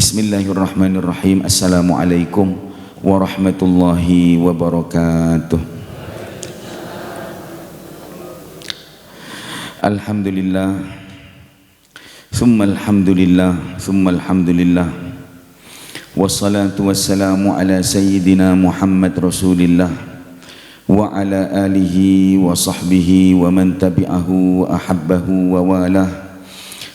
Bismillahirrahmanirrahim. Assalamualaikum warahmatullahi wabarakatuh. Alhamdulillah, alhamdulillah, alhamdulillah. Wassalatu wassalamu ala sayyidina Muhammad Rasulillah wa ala alihi wa sahbihi wa man tabi'ahu wa ahabbahu wa walah.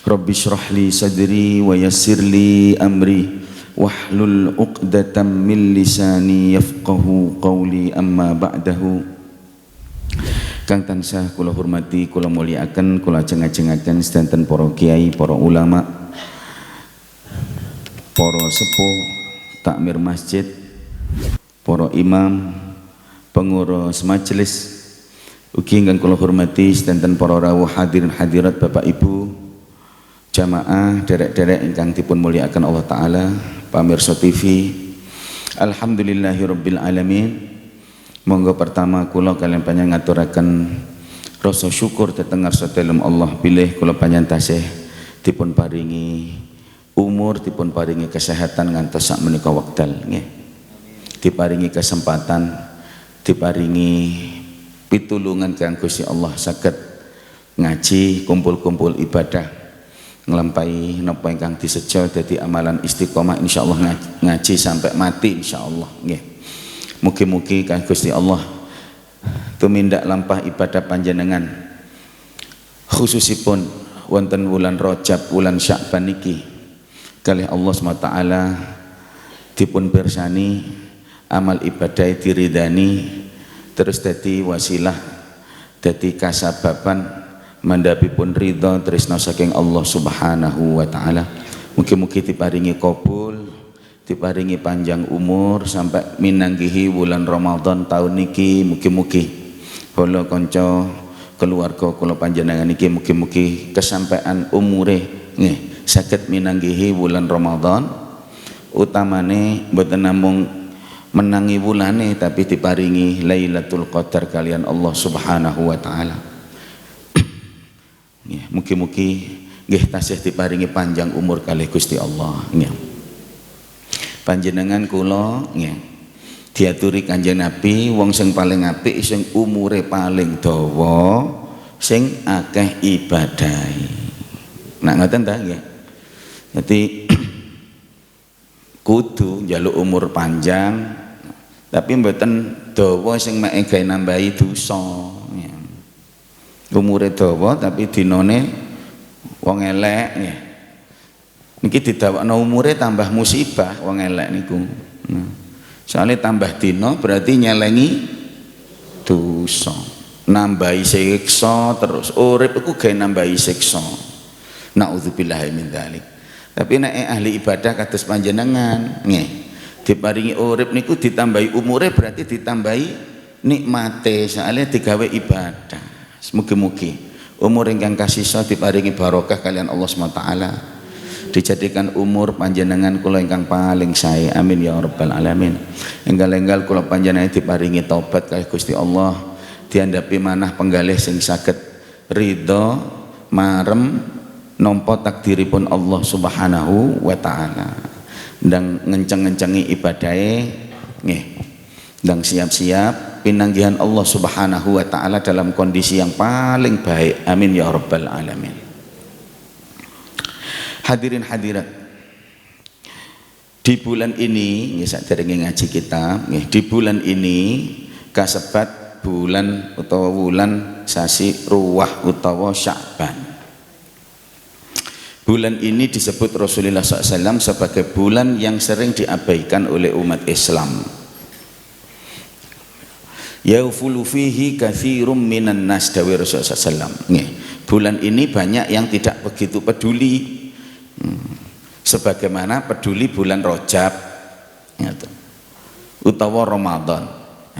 Rabbi shrah li sadri wa yassir li amri wahlul 'uqdatam min lisani yafqahu qawli, amma ba'dahu. Kang tansah kula hormati, kula mulyakaken, kula ajeng-ajengaken sedanten para kiai, para ulama, para sepuh, takmir masjid, para imam, pengurus majelis, ugi ingkang kula hormati sedanten para rawuh hadirin hadirat Bapak Ibu, jamaah derek-derek ingkang dipun mulyakaken Allah Ta'ala, pamirsa TV. Alhamdulillahirabbil alamin. Monggo pertama kula kalian panjenengan ngaturaken rasa syukur dhateng ngarsa dalem Allah bilih kula panjenengan tasih dipun paringi umur, dipun paringi kesehatan ngantos sak menika wekdal nggih. Diparingi kesempatan, diparingi pitulungan kanggo Gusti Allah saged ngaji, kumpul-kumpul ibadah, nglampahi napa ingkang diseja dadi amalan istiqomah insyaallah ngaji sampai mati insyaallah nggih. Mugi-mugi kang Gusti Allah tumindak lampah ibadah panjenengan khususipun wonten wulan Rajab, wulan Sya'ban niki kalih Allah SWT dipun pirsani amal ibadah diridani terus dadi wasilah, dadi kasababan mandhapipun ridha tresna saking Allah Subhanahu wa taala. Mugi-mugi diparingi kabul, diparingi panjang umur sampai minanggihi bulan Ramadan tahun niki. Mugi-mugi kula kanca keluarga kula panjenengan niki mugi-mugi kesampaian umure nggih saged minanggihi bulan Ramadan, utamane mboten namung menangi bulane tapi diparingi Lailatul Qadar kalian Allah Subhanahu wa taala. Mugi-mugi nggih tasih diparingi panjang umur kalih Gusti Allah nggih. Panjenengan kula nggih diaturi Kanjeng Nabi wong sing paling apik sing umure paling dawa sing akeh ibadahi. Nak ngoten ta nggih. Dadi kudu njaluk umur panjang tapi mboten dawa sing mek gawe nambahi dosa. Umure dawa tapi dinane wong elek nggih. Niki didawakno umure tambah musibah wong elek niku. Soalnya tambah dina berarti nyelengi dosa, nambahi siksa terus. Urip iku gawe nambahi siksa. Nauzubillahi min dzalik. Tapi nek ahli ibadah kados panjenengan nggih, diparingi urip niku ditambahi umure berarti ditambahi nikmate soalnya digawe ibadah. Mugi-mugi umur ingkang kasisa diparingi barokah kalian Allah SWT, dijadikan umur panjenengan kula ingkang paling sae, amin ya rabbal alamin. Enggal-enggal kula panjenengan diparingi taubat kalih Gusti Allah, diandhapi manah penggalih sing saged ridha marem nampa takdiripun Allah Subhanahu wa taala. Ndang ngenceng-ngencengi ibadahe nggih, ndang siap-siap pinanggihan Allah Subhanahu wa taala dalam kondisi yang paling baik, amin ya rabbal alamin. Hadirin hadirat, di bulan ini nggih saderenge ngaji kita nggih, di bulan ini kasebat bulan utawa wulan sasi ruwah utawa Sya'ban. Bulan ini disebut Rasulullah SAW sebagai bulan yang sering diabaikan oleh umat Islam. Yaufulu fihi katsirum minan nas, dawuh Rasulullah SAW. Bulan ini banyak yang tidak begitu peduli, sebagaimana peduli bulan Rajab utawa Ramadan.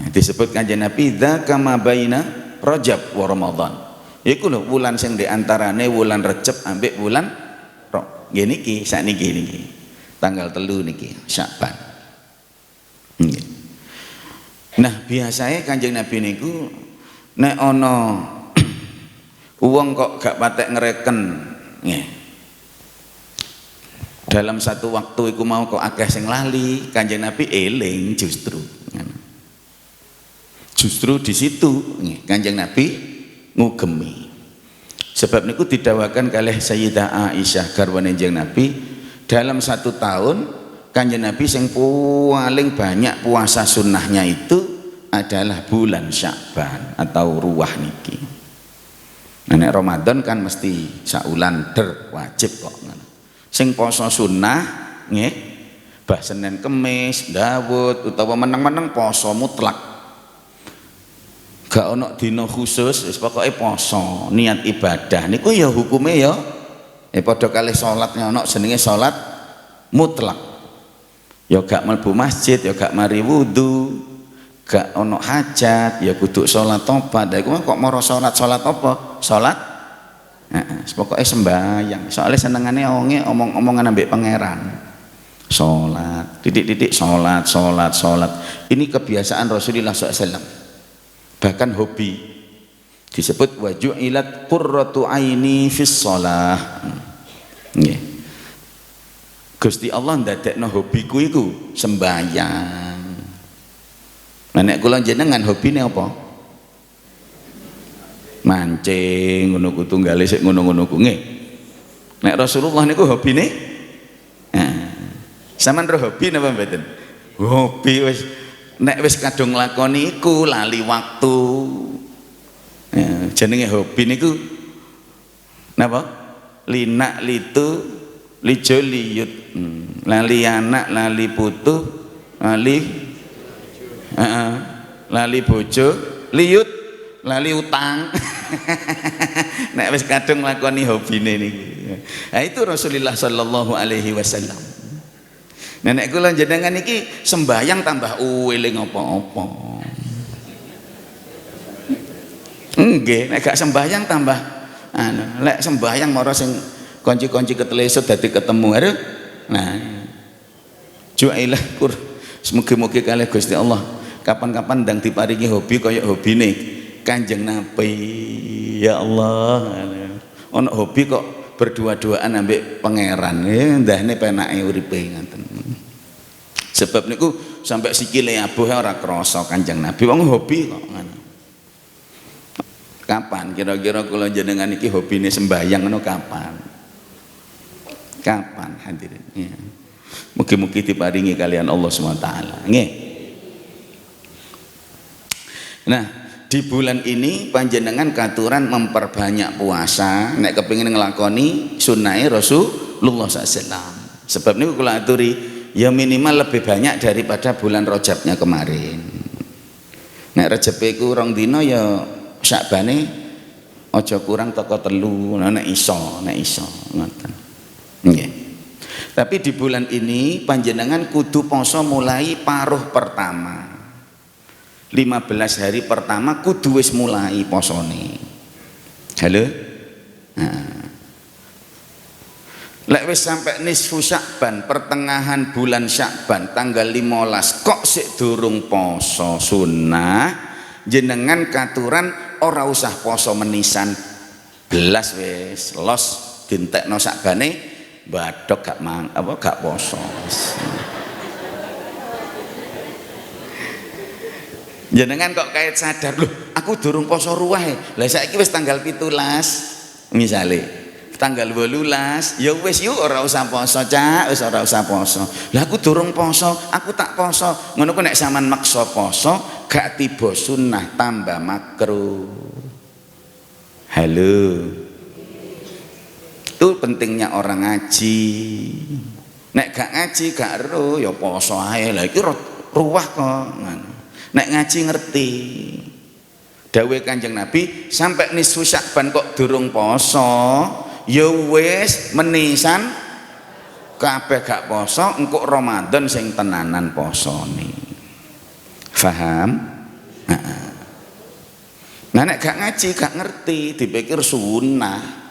Disebut Kanjeng Nabi dzaka ma baina Rajab wa Ramadan. Iku lho wulan sing di antarane wulan Rajab ambek wulan nggih niki sakniki niki tanggal 3 niki Sya'ban. Nggih. Nah biasanya Kanjeng Nabi niku nek ana wong kok gak patek ngereken nggih dalam satu waktu iku mau kok akeh sing lali, Kanjeng Nabi eling justru. Justru di situ Kanjeng Nabi ngugemi. Sebab niku didhawakan kalih Sayyidah Aisyah garwane Kanjeng Nabi, dalam satu tahun Kanjeng Nabi sing paling banyak puasa sunnahnya itu adalah bulan Sya'ban atau ruwah niki. Nah, nek Ramadan kan mesti saulan der wajib kok. Sing poso sunnah nggih bah Senin Kemis, Daud utawa meneng-meneng poso mutlak. Gak ono dina khusus, wis pokoke poso, niat ibadah niku ya hukume ya padha kalih salatnya ono jenenge salat mutlak. Ya gak mlebu masjid, ya gak mari wudu, gak ono hajat, ya kudu salat tobat. Lha iku kok maro salat apa? Salat pokoknya sembahyang. Soalnya senengane wonge omong-omongan ambek pangeran. Salat, titik-titik salat. Ini kebiasaan Rasulullah SAW. Bahkan hobi. Disebut waju'ilat qurratu aini fis shalah. Nggih. Gusti Allah ndadekno hobiku iku sembahyang. Nah nek kula jenengan hobine apa? Mancing ngono ku tunggale sik ngono-ngono ku nggih. Nek Rasulullah niku hobine sampean ro hobi napa mboten? Hobi wis nek wis kadung nglakoni iku lali waktu. Ya, jenenge hobi niku napa? Linak litu lijo liyut. Lali anak, lali putu, lali bojo, liut, lali utang. Nek wis kadung nglakoni hobine niki. Nah itu Rasulullah sallallahu alaihi wasallam. Nek kula jenengan iki sembahyang tambah eling apa-apa. Nggih, nek gak sembahyang tambah lek sembahyang mara sing konci-konci ketelesut dadi ketemu. Aduh. Nah. Ju'ilah kur. Mugi-mugi kalih Gusti Allah kapan-kapan ndang diparingi hobi kaya hobine Kanjeng Nabi. Ya Allah. Ono hobi kok berdua-duaan ambek pangeran. Ndahne penake uripe ngoten. Sebab niku sampai sikile abuh ora krasa Kanjeng Nabi. Wong hobi kok ngono. Kapan kira-kira kula jenengan iki hobine sembahyang ngono kapan? Kapan hadirin? Ya. Mugi-mugi diparingi kalian Allah SWT. Nggih. Nah, di bulan ini panjenengan katuran memperbanyak puasa nek kepengin nglakoni sunnahe Rasulullah SAW. Sebab niku kula aturi ya minimal lebih banyak daripada bulan Rajabnya kemarin. Nek Rajab iku 2 dina ya Sya'bane aja kurang teko 3 nek iso ngoten. Nggih. Tapi di bulan ini panjenengan kudu poso mulai paruh pertama. 15 hari pertama kudu wis mulai posone. Halo? Nah. Lek wis sampai nisfu Sya'ban, pertengahan bulan Sya'ban tanggal 15 kok sik durung poso sunnah, jenengan katuran ora usah poso menisan belas wis los dintekno Sya'bane badok gak poso. Jenengan kok kait sadar loh, aku durung poso ruwah. Lah saiki wis tanggal 17 misale. Tanggal 18 ya wis yuk ora usah poso cak, wis ora usah poso. Lah aku durung poso, aku tak poso. Ngono ku nek sampean maksa poso gak tiba sunnah tambah makruh. Halo. Itu pentingnya orang ngaji. Nek gak ngaji gak ero ya poso ae. Lah iki ruwah kok. Nek ngaji ngerti. Dawuh Kanjeng Nabi sampai nisfu Sya'ban kok durung poso, ya wis menisan kabeh gak poso, engko Ramadan sing tenanan posone. Faham? Nah nek gak ngaji gak ngerti, dipikir sunnah.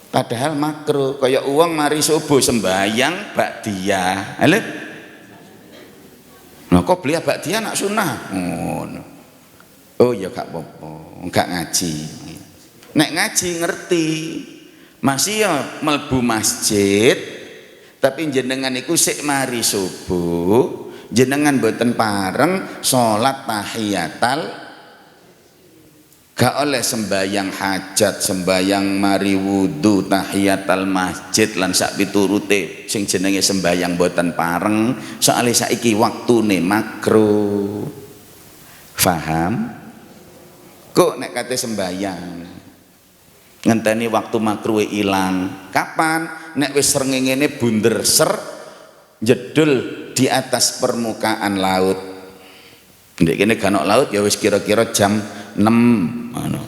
Padahal makruh. Kaya uang mari subuh sembahyang ba'diyah. Halo? Nah kok beli ba'diyah nak sunnah? Oh ya gak apa-apa, gak ngaji. Nek ngaji ngerti. Masih ya melbu masjid Tapi jenengan iku sik mari subuh, jenengan boten pareng salat tahiyatal, gak oleh sembayang hajat, sembayang mari wudu, tahiyatal masjid lan sak piturute sing jenenge sembayang boten pareng, soalnya saiki waktune makruh. Faham? Kok nek kate sembayang ngenteni waktu makruhe ilang. Kapan? Nek wis srengenge bunder ser jedul di atas permukaan laut. Ndek kene ganok laut ya wis kira-kira jam 6 ngono.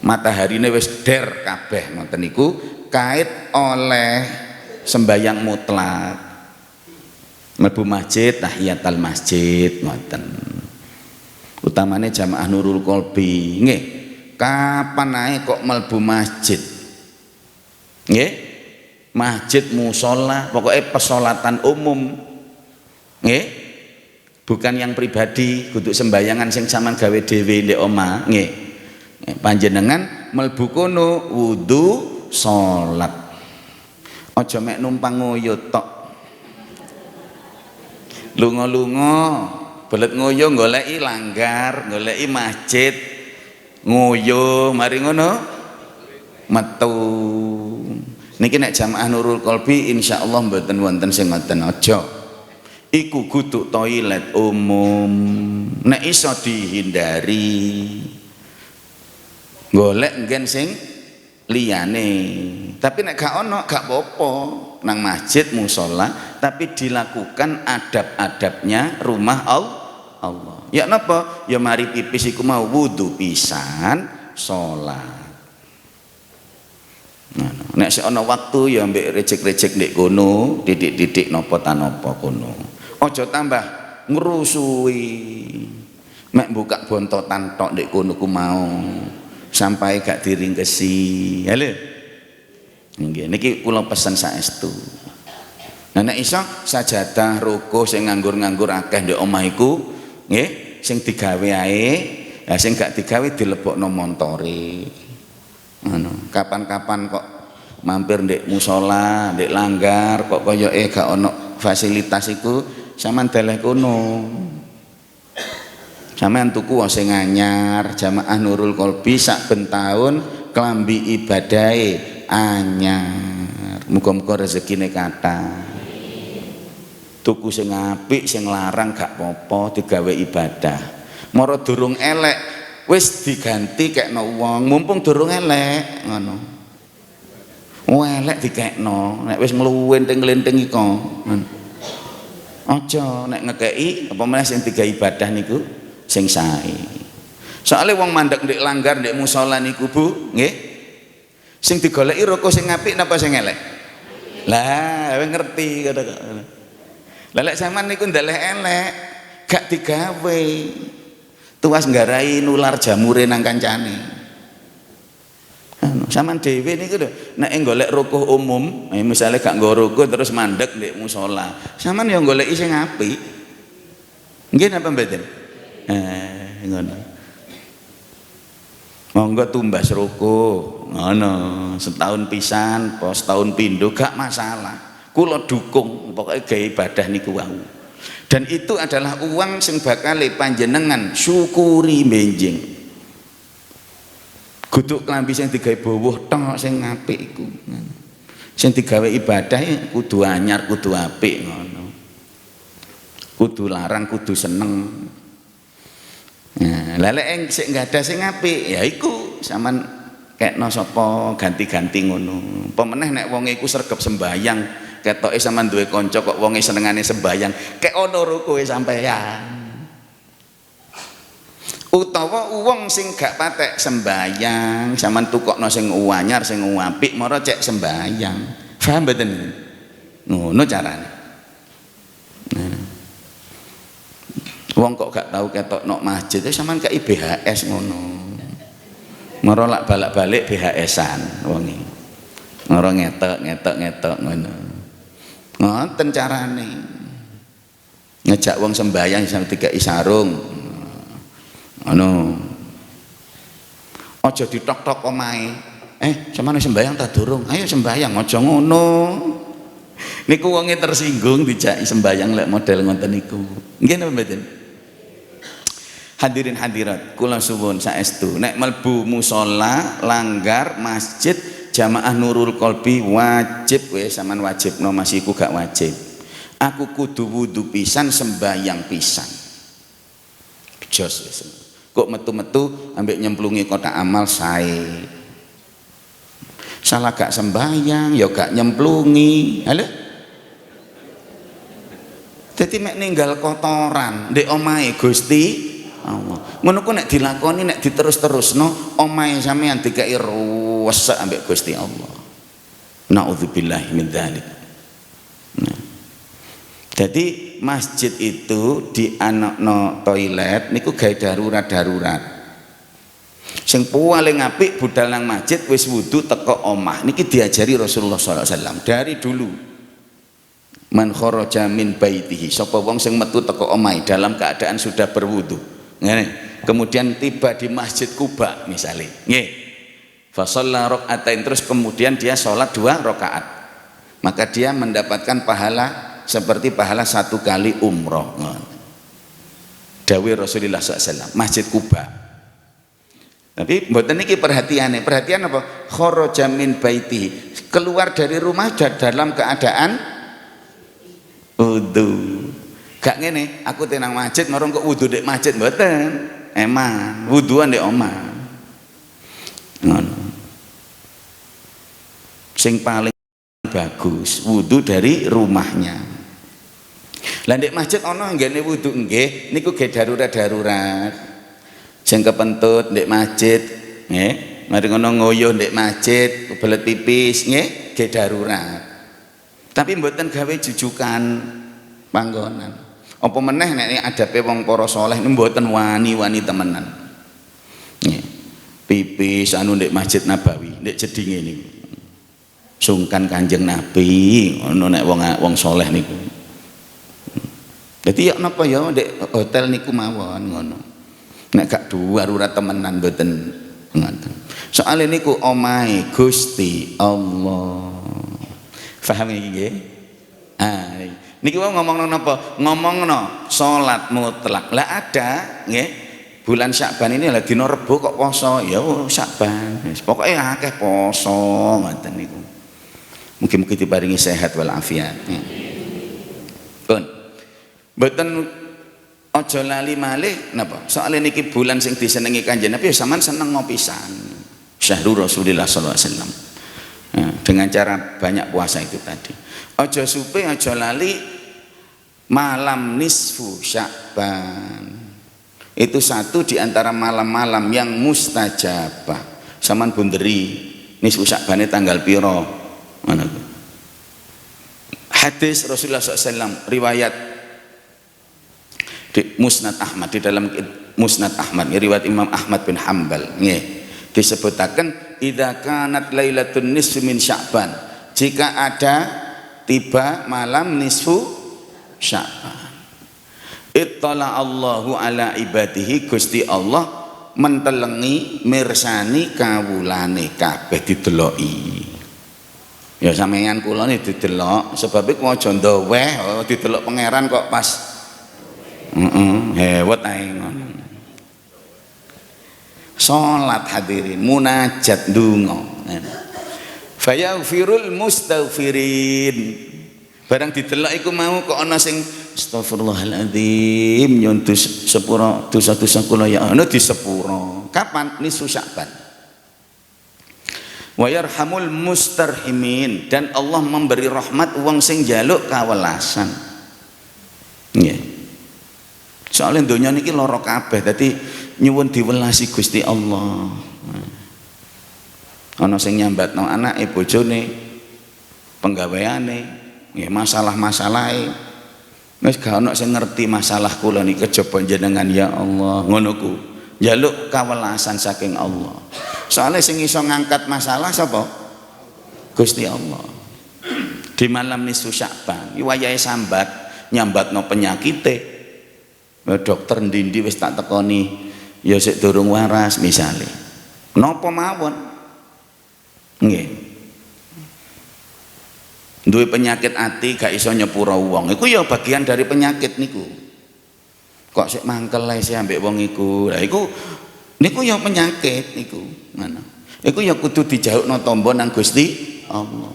Mataharine wis der kabeh ngoten niku kait oleh sembayang mutlak. Mlebu masjid tahiyatul masjid ngoten. Utamane jamaah Nurul Qalbi. Nggih. Kapan ae kok mlebu masjid? Nggih. Masjid, musola, pokoknya pesolatan umum, nggih, bukan yang pribadi, kudu sembayangan sing sampean gawe dhewe ndek omah, nggih. Panjenengan mlebu kono wudu salat. Aja mek numpang ngoyo tok. Lunga-lunga, belet ngoyo goleki langgar, goleki masjid, ngoyo, mari ngono metu. Niki nek jamaah Nurul Qalbi insyaallah mboten wonten sing ngoten aja. Iku kudu toilet umum. Nek iso dihindari. Golek nggen sing liyane. Tapi nek gak ono gak apa-apa nang masjid musala, tapi dilakukan adab-adabnya rumah Allah. Ya napa? Ya mari pipis iku mau wudu pisan, salat. Nek sik ana waktu ya mbek recek-recek ndek kono, didik-didik napa ta napa kono. Aja tambah ngrusui. Mek buka bontotan tok ndek kono ku mau sampai gak diringkesi. Halo. Nggih niki kula pesen saestu. Nah nek iso sajadah ruko sing nganggur-nganggur akeh ndek omah iku nggih sing digawe ae, ya sing gak digawe dilebokno montore. Kapan-kapan kok mampir ndek musola, ndek langgar kok koyoke gak ono fasilitas iku sampean deleh kono. Sampean tuku sing anyar, jamaah Nurul Qalbi sak ben taun klambi ibadahe anyar. Muga-muga rezekine kathah. Tuku sing apik, sing larang gak apa-apa digawe ibadah. Mara durung elek wis diganti kekno wong mumpung durung elek ngono. Elek dikekno nek wis ngluwenting-lenting iko. Aja nek ngekeki apa meneh sing tiga ibadah niku sing sae. Soale wong mandek ndek langgar ndek musala niku Bu, nggih. Sing digoleki roko sing apik napa sing elek? Lah, kowe ngerti kata-kata. Lah lek sampean niku ndeleh elek, gak digawe. Tuas nggarai nular jamure nang kancane. Sampean dhewe niku lho nek golek rukuh umum, misalnya gak nggo rukuh terus mandek ndek musala. Sampean ya goleki sing apik. Nggih napa mboten? Ngono. Monggo tumbas rukuh, ngono. Setahun pisan, pos setahun pindho gak masalah. Kula dukung pokoke gawe ibadah niku wau. Dan itu adalah uang sing bakale panjenengan syukuri benjing. Kudu klambi sing digawe bawuh tok sing apik iku. Sing digawe ibadah kudu anyar, kudu apik ngono. Kudu larang, kudu seneng. Nah, lha lek sik enggak ada sing apik ya iku sampean kekno sapa ganti-ganti ngono. Apa meneh nek wong iku sregep sembayang ketoke sampean duwe kanca kok wonge senengane sembayang, kek ono rukuhe sampeyan. Utawa wong sing gak patek sembayang, sampean tukokno sing anyar, sing apik, mara cek sembayang. Paham mboten? Ngono carane. Wong kok gak tau ketok nok masjid, sampean kei BHS ngono. Mara lak balak-balik BHS-an wonge. Mara ngetok ngono. Ngoten carane. Ngejak wong sembayang sampe dikai sarung. Ngono. Aja ditok-tok omahe. Sampeyan sembayang ta durung? Ayo sembayang aja ngono. Niku wonge tersinggung dijaki sembayang lek model ngoten niku. Nggih napa mboten? Hadirin hadirat, kula suwun saestu nek mlebu musala, langgar, masjid, jamaah Nurul Qalbi wajib wis sampean wajibno Mas iku gak wajib. Aku kudu wudu pisan sembayang pisan. Jos wis. Kok metu-metu ambek nyemplungi kotak amal sae. Salah gak sembayang ya gak nyemplungi. Halo? Dadi mek ninggal kotoran ndek omahe Gusti Allah. Ngono ku nek dilakoni nek diterus-terusno omahe sampean dikai ruwesek ambek Gusti Allah. Nauzubillahi min dzalik. Nah. Jadi masjid itu di anakno toilet niku gawe darurat-darurat. Sing paling apik budal nang masjid wis wudu teko omah. Niki diajari Rasulullah sallallahu alaihi wasallam dari dulu. Man kharaja min baitihi, sapa wong sing metu teko omahe dalam keadaan sudah berwudu. Kemudian tiba di Masjid Kuba misalnya, fa shalla rakaatain, terus kemudian dia sholat 2 rakaat, maka dia mendapatkan pahala seperti pahala 1 kali umroh. Dawuh Rasulullah SAW, Masjid Kuba. Tapi mboten niki perhatian apa? Kharaja min baiti, keluar dari rumah dalam keadaan wudu. Gak ngene, aku tenang masjid ngorong kok wudu dek masjid mboten. Emang wuduan dek omah. Ngono. Sing paling bagus wudu dari rumahnya. Lah ndek masjid ana nggene wudu nggih niku ge darurat-darurat. Sing kepentut ndek masjid nggih, mari ngono ngoyo ndek masjid, kebelet pipis nggih ge darurat. Tapi mboten gawe jujukan panggonan. Apa meneh nek adabe wong para saleh mboten wani-wani temenan. Nggih. Pipis anu ndek Masjid Nabawi, ndek jedinge niku. Sungkan Kanjeng Nabi ngono nek wong saleh niku. Dadi ya napa ya ndek hotel niku mawon ngono. Nek gak darurat temenan mboten ngoten. Soale niku omahe Gusti Allah. Paham iki nggih? Niki wong ngomongno napa? Ngomongno salat mutlak. Lah ada nggih. Bulan Syakban ini lah dina Rebo kok poso. Ya Syakban. Pokoke akeh poso ngoten niku. Mugi-mugi diparingi sehat wal afiat. Pun. Mboten aja lali malih napa? Soale niki bulan sing disenengi Kanjeng Nabi sampean seneng ngopisan. Syahrul Rasulillah sallallahu alaihi wasallam. Dengan cara banyak puasa itu tadi. Ojo supe ojo lali malam nisfu Sya'ban. Itu satu di antara malam-malam yang mustajabah. Saman bunderi nisfu Sya'bane tanggal piro? Mana itu? Hadis Rasulullah SAW riwayat di Musnad Ahmad, di dalam Musnad Ahmad riwayat Imam Ahmad bin Hanbal nggih disebutaken idza kanat lailatun nisfi min Sya'ban, jika ada tiba malam nisfu Sya'ban, ittala Allahu ala ibadihi, Gusti Allah mentelengi mirsani kawulane kabeh dideloki. Ya sampeyan kula niki didelok sebab iku aja ndoweh didelok pangeran kok pas hewet ae ngono. Salat hadirin, munajat ndonga. Fayaghfirul mustaghfirin. Barang didelok iku mau kok ana sing astagfirullahaladzim nyun sepura dosa-dosa kula ya ana di sepura. Kapan? Nisfu Sya'ban. Wa yarhamul mustarhimin, dan Allah memberi rahmat wong sing njaluk kawelasan. Nggih. Soalnya donya niki lara kabeh, dadi nyuwun diwelasi Gusti Allah. Ana sing nyambatno anake, bojone, penggaweane, nggih masalah-masalahe. Wis gak ana sing ngerti masalah kula niki kejaba jenengan ya Allah. Ngono ku. Njaluk kawelasan saking Allah. Soalnya sing iso ngangkat masalah sapa? Gusti Allah. Di malam nisfu Sya'ban, iki wayahe sambat, nyambatno penyakite. Dokter ndindi wis tak tekoni ya sik durung waras misale. Napa mawon? Nggih. duwe penyakit ati gak iso nyepuro wong, iku ya bagian dari penyakit niku. Kok sik mangkel ae sih ambek wong iku. Lah iku niku ya penyakit niku. Ngono. Iku ya kudu dijaukno tombo nang Gusti Allah.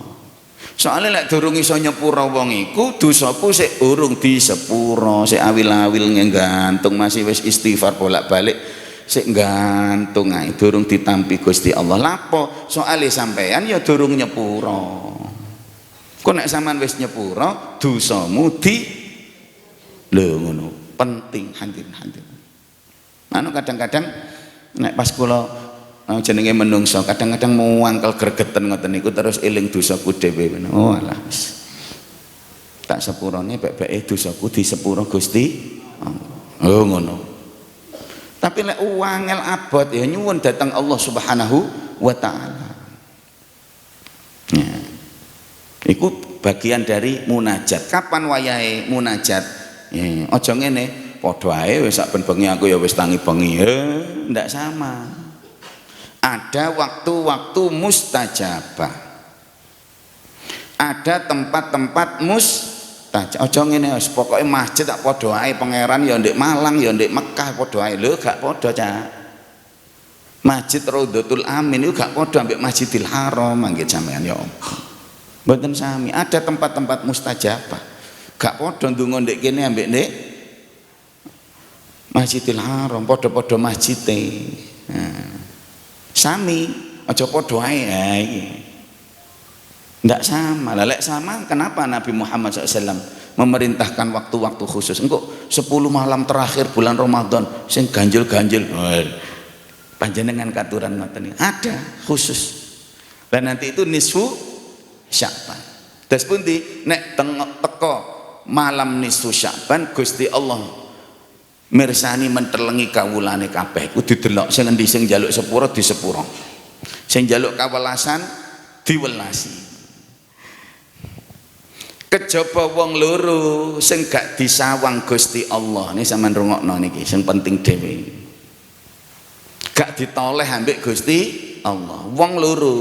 Soalnya lek durung iso nyepuro wong iku dosaku sik urung disepuro, sik awil-awil nggantung masih wis istighfar bolak-balik sik gantung ae durung ditampi Gusti Allah. Lapo? Soale sampean ya durung nyepuro. Kok nek sampean wis nyepuro, dosamu lho ngono. Penting hadir. Anu kadang-kadang nek pas kula jenenge menungso kadang-kadang muangkel gregeten ngoten niku terus eling dosaku dhewe. Oh alah. Tak sepurone bek-beke dosaku disepuro Gusti Allah. Oh ngono. Tapi lek wangel abot ya nyuwun datang Allah Subhanahu wa taala. Nah, iku bagian dari munajat. Kapan wayahe munajat? Aja ngene, padha ae wis sak ben bengi aku ya wis tangi bengi. Ndak sama. Ada waktu-waktu mustajabah. Ada tempat-tempat mustajabah. Aja ngene wis pokoke masjid tak padha ae pangeran ya ndek Malang ya ndek Mekah padha ae. Lho gak padha, Cak. Masjid Raudhatul Amin itu gak padha ambek Masjidil Haram mangke sampean ya. Mboten sami, ada tempat-tempat mustajabah. Gak padha ndonga ndek kene ambek ndek Masjidil Haram, padha-padha masjite. Nah, sami, aja padha ae iki. Ndak sama. Lek sama kenapa Nabi Muhammad SAW memerintahkan waktu-waktu khusus? Engko 10 malam terakhir bulan Ramadan sing ganjil-ganjil. Panjenengan katuran ngoten ada khusus. Dan nanti itu nisfu Sya'ban. Terus pundi nek teko malam nisfu Sya'ban Gusti Allah mirsani mentelengi kawulane kabeh. Kudu delok sing endi sing njaluk sepuro disepuro. Sing njaluk kawelasan diwelasi. Kejaba wong loro sing gak disawang Gusti Allah. Ini sampean rungokno niki sing penting dhewe. Gak ditoleh ambek Gusti Allah. Wong loro.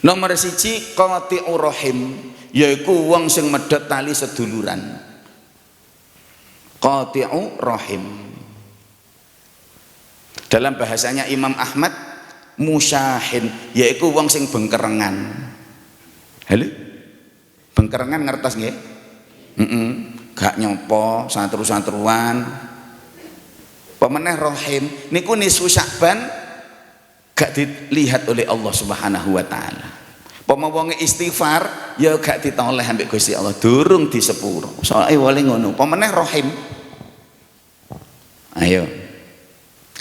Nomor 1 qati'ur rahim, yaiku wong sing medhot tali seduluran. Qati'ur rahim. Dalam bahasanya Imam Ahmad musyahin, yaiku wong sing bengkerengan. Halo? Bengkerengan ngertos nggih? Gak nyopo santru-santruan. Pemeneh rahim niku nisfu Sya'ban gak dilihat oleh Allah Subhanahu wa taala. Pama wong istighfar ya gak ditoleh ambek Gusti Allah, durung disepuro. Soale wale ngono. Pemeneh rahim. Ayo.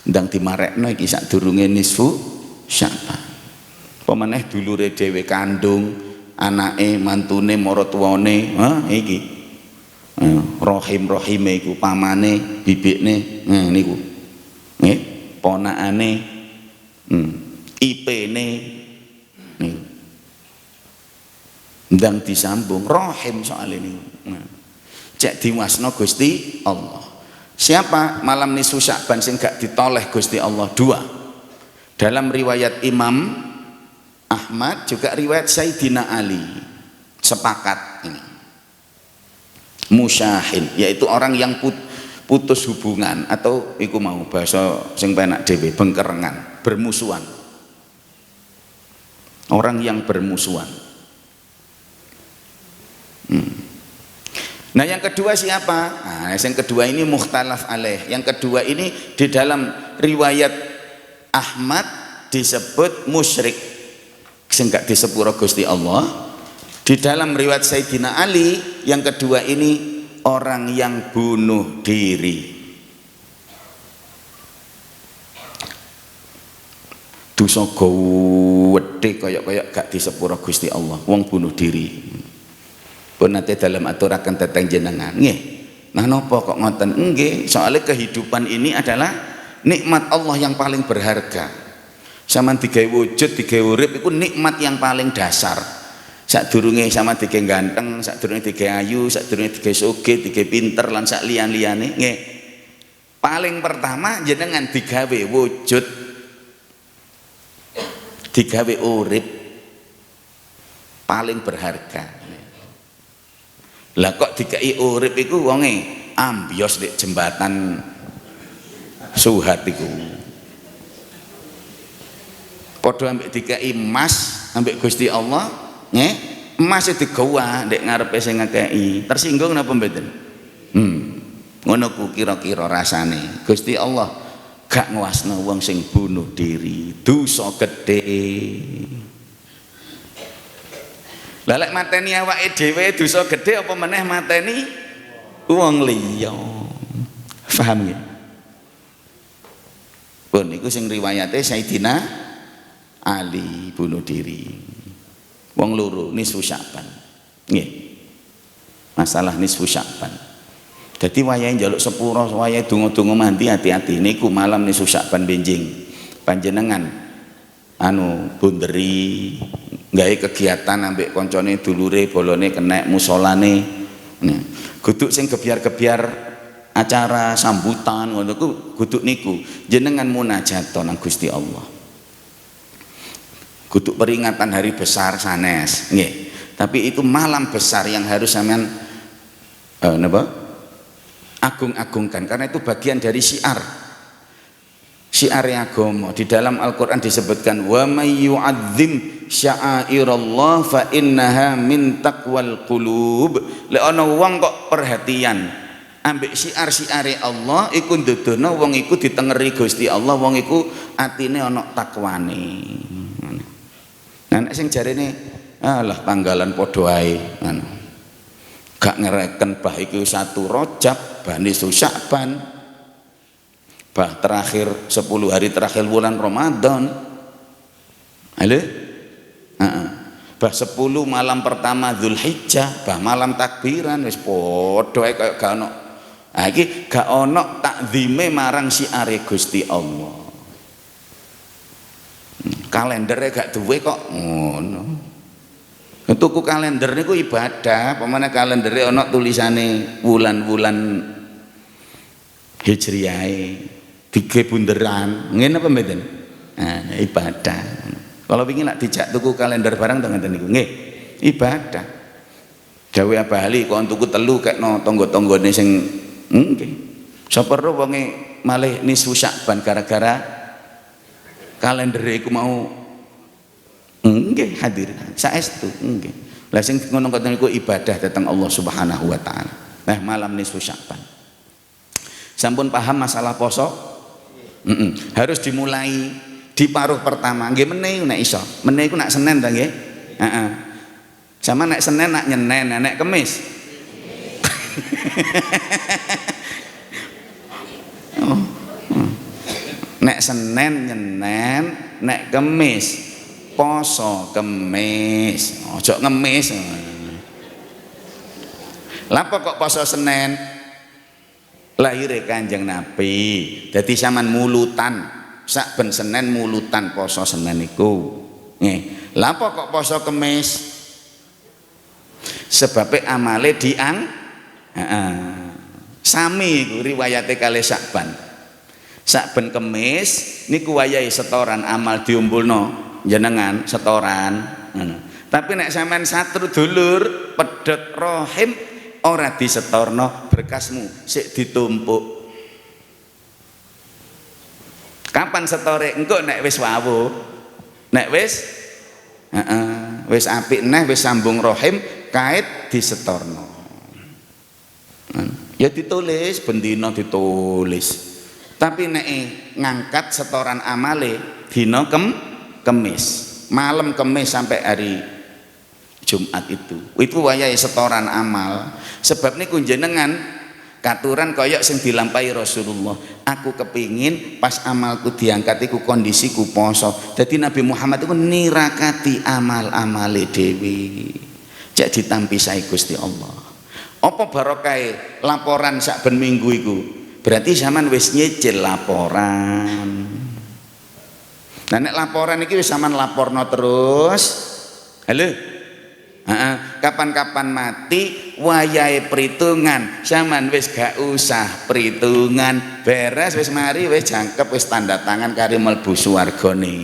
Ndang dimarekno iki sadurunge nisfu Sya'ban. Pemeneh dulure dhewe kandung, anake mantune maratuwane iki rahim-rahime iku pamane bibikne niku nggih ponakane ipene niku ndang disambung rahim soal ini cek diwasno Gusti Allah. Siapa malam nisfu Sya'ban sing gak ditoleh Gusti Allah? 2 dalam riwayat Imam Ahmad, juga riwayat Sayyidina Ali sepakat ini musyahin, yaitu orang yang putus hubungan atau iku mau bahasa sing penak dhewe bengkerengan, bermusuhan, orang yang bermusuhan. Nah yang kedua siapa? Nah, yang kedua ini mukhtalaf alaih. Yang kedua ini di dalam riwayat Ahmad disebut musyrik, sing gak disepuro Gusti Allah. Di dalam riwayat Sayyidina Ali yang kedua ini orang yang bunuh diri. Dosa gede koyok-koyok gak disepuro Gusti Allah, wong bunuh diri. Pun nanti dalam aturaken teteng jenengan nggih. Nah napa kok ngoten? Nggih, soalnya kehidupan ini adalah nikmat Allah yang paling berharga. Sampeyan digawe wujud, digawe urip iku nikmat yang paling dasar. Sadurunge sampeyan digawe ganteng, sadurunge digawe ayu, sadurunge digawe sugih, digawe pinter lan sak liyan-liyane nggih. Paling pertama jenengan digawe wujud, digawe urip. paling berharga. Lah kok dikai urip iku wonge ambyos di jembatan Suhat iku. Padha ambek dikai emas ambek Gusti Allah, nggih, emas digawa ndek ngarepe sing ngekeki. Tersinggung napa mboten? Ngono ku kira-kira rasane. Gusti Allah gak nguasno wong sing bunuh diri, dosa gedhe. Lah lek mateni awake dhewe dosa gedhe apa meneh mateni wong liya. Paham nggih? Pun niku sing riwayate Sayyidina Ali bunuh diri. Wong loro nisfu Sya'ban. Nggih. Masalah nisfu Sya'ban. Dadi wayahe njaluk sepuro, wayahe donga-donga mandi hati-hati niku malam nisfu Sya'ban benjing. Panjenengan bunderi gawe kegiatan ambek koncone dulure bolone kenek musolane. Nah, guduk sing gebyar-gebyar acara sambutan ngono ku guduk niku jenengan munajat nang Gusti Allah. Guduk peringatan hari besar sanes, nggih. Tapi itu malam besar yang harus sampean agung-agungkan karena itu bagian dari syiar agama. Di dalam Al-Qur'an disebutkan wa may yu'azzim sya'airallah fa innaha min taqwal qulub. Lek ana wong kok perhatian ambek syiar-syiare Allah iku ndudono wong iku ditengeri Gusti Allah, wong iku atine ana takwane. Nah nek sing jarene alah tanggalan padha ae ngono. Gak ngereken bah iku 1 Rajab, bah nisfu Sya'ban, bah terakhir 10 hari terakhir bulan Ramadan. Halo? Bah 10 malam pertama Dzulhijjah, bah malam takbiran wis padha ae kaya gak ono. Ha iki gak ono takzime marang syiare Gusti Allah. Kalendere gak duwe kok ngono. Tuku kalender niku ibadah, pemane kalendere ana tulisane wulan-wulan Hijriyahe, dige bunderan, ngene apa mboten? Nah, ibadah. Kalau pengin nak dijak tuku kalender barang to ngeten niku, nggih. Ibadah. Gawe abali kok tuku telu kekno tangga-tanggane sing nggih. Sapa ro wonge malih nisfu Sya'ban gara-gara kalender iku mau nggih hadir saestu nggih. Lah sing ngono ngoten niku ibadah datang Allah Subhanahu wa taala. Nah, malam nisfu Sya'ban. Sampun paham masalah poso? Harus dimulai di paruh pertama. Nggih meneh nek iso. Meneh iku nak Senin ta nggih? Heeh. Sama nek Senin nak nyenen, nek Kamis. Nek Senin nyenen, nek Kamis poso Kemis, ojo ngemis. Lapa kok poso Senin? Lahire Kanjeng Nabi. Dadi sampean mulutan, sak ben Senin mulutan poso Senin iku. Nggih. Lapa kok poso Kemis? Sebabe amale sami iku riwayate kalih Sya'ban. Saben Kemis niku wayahe setoran amal diumpulno jenengan setoran. Tapi nek sampean satru dulur pedhot rahim ora disetorno berkasmu sik ditumpuk. Kapan setore? Engko nek wis wawuh. Nek wis apik neh wis sambung rahim kait disetorno. Ya ditulis bendina ditulis. Tapi nek ngangkat setoran amale dina Kemis, malam Kemis sampai hari Jumat itu wayahe setoran amal. Sebab niku jenengan katuran koyok sing dilampahi Rasulullah. Aku kepingin pas amalku diangkat iku kondisiku poso. Jadi Nabi Muhammad itu nirakati amal-amale dewi. Jak ditampi sae Gusti Allah. Apa barokahe laporan sak ben minggu iku? Berarti zaman wis nyicil laporan. Nah nek laporan iki wis sampean laporno terus. Halo. Kapan-kapan mati wayahe perhitungan. Sampean wis gak usah perhitungan. Beres wis mari wis jangkep wis tanda tangan kari mlebu swargane.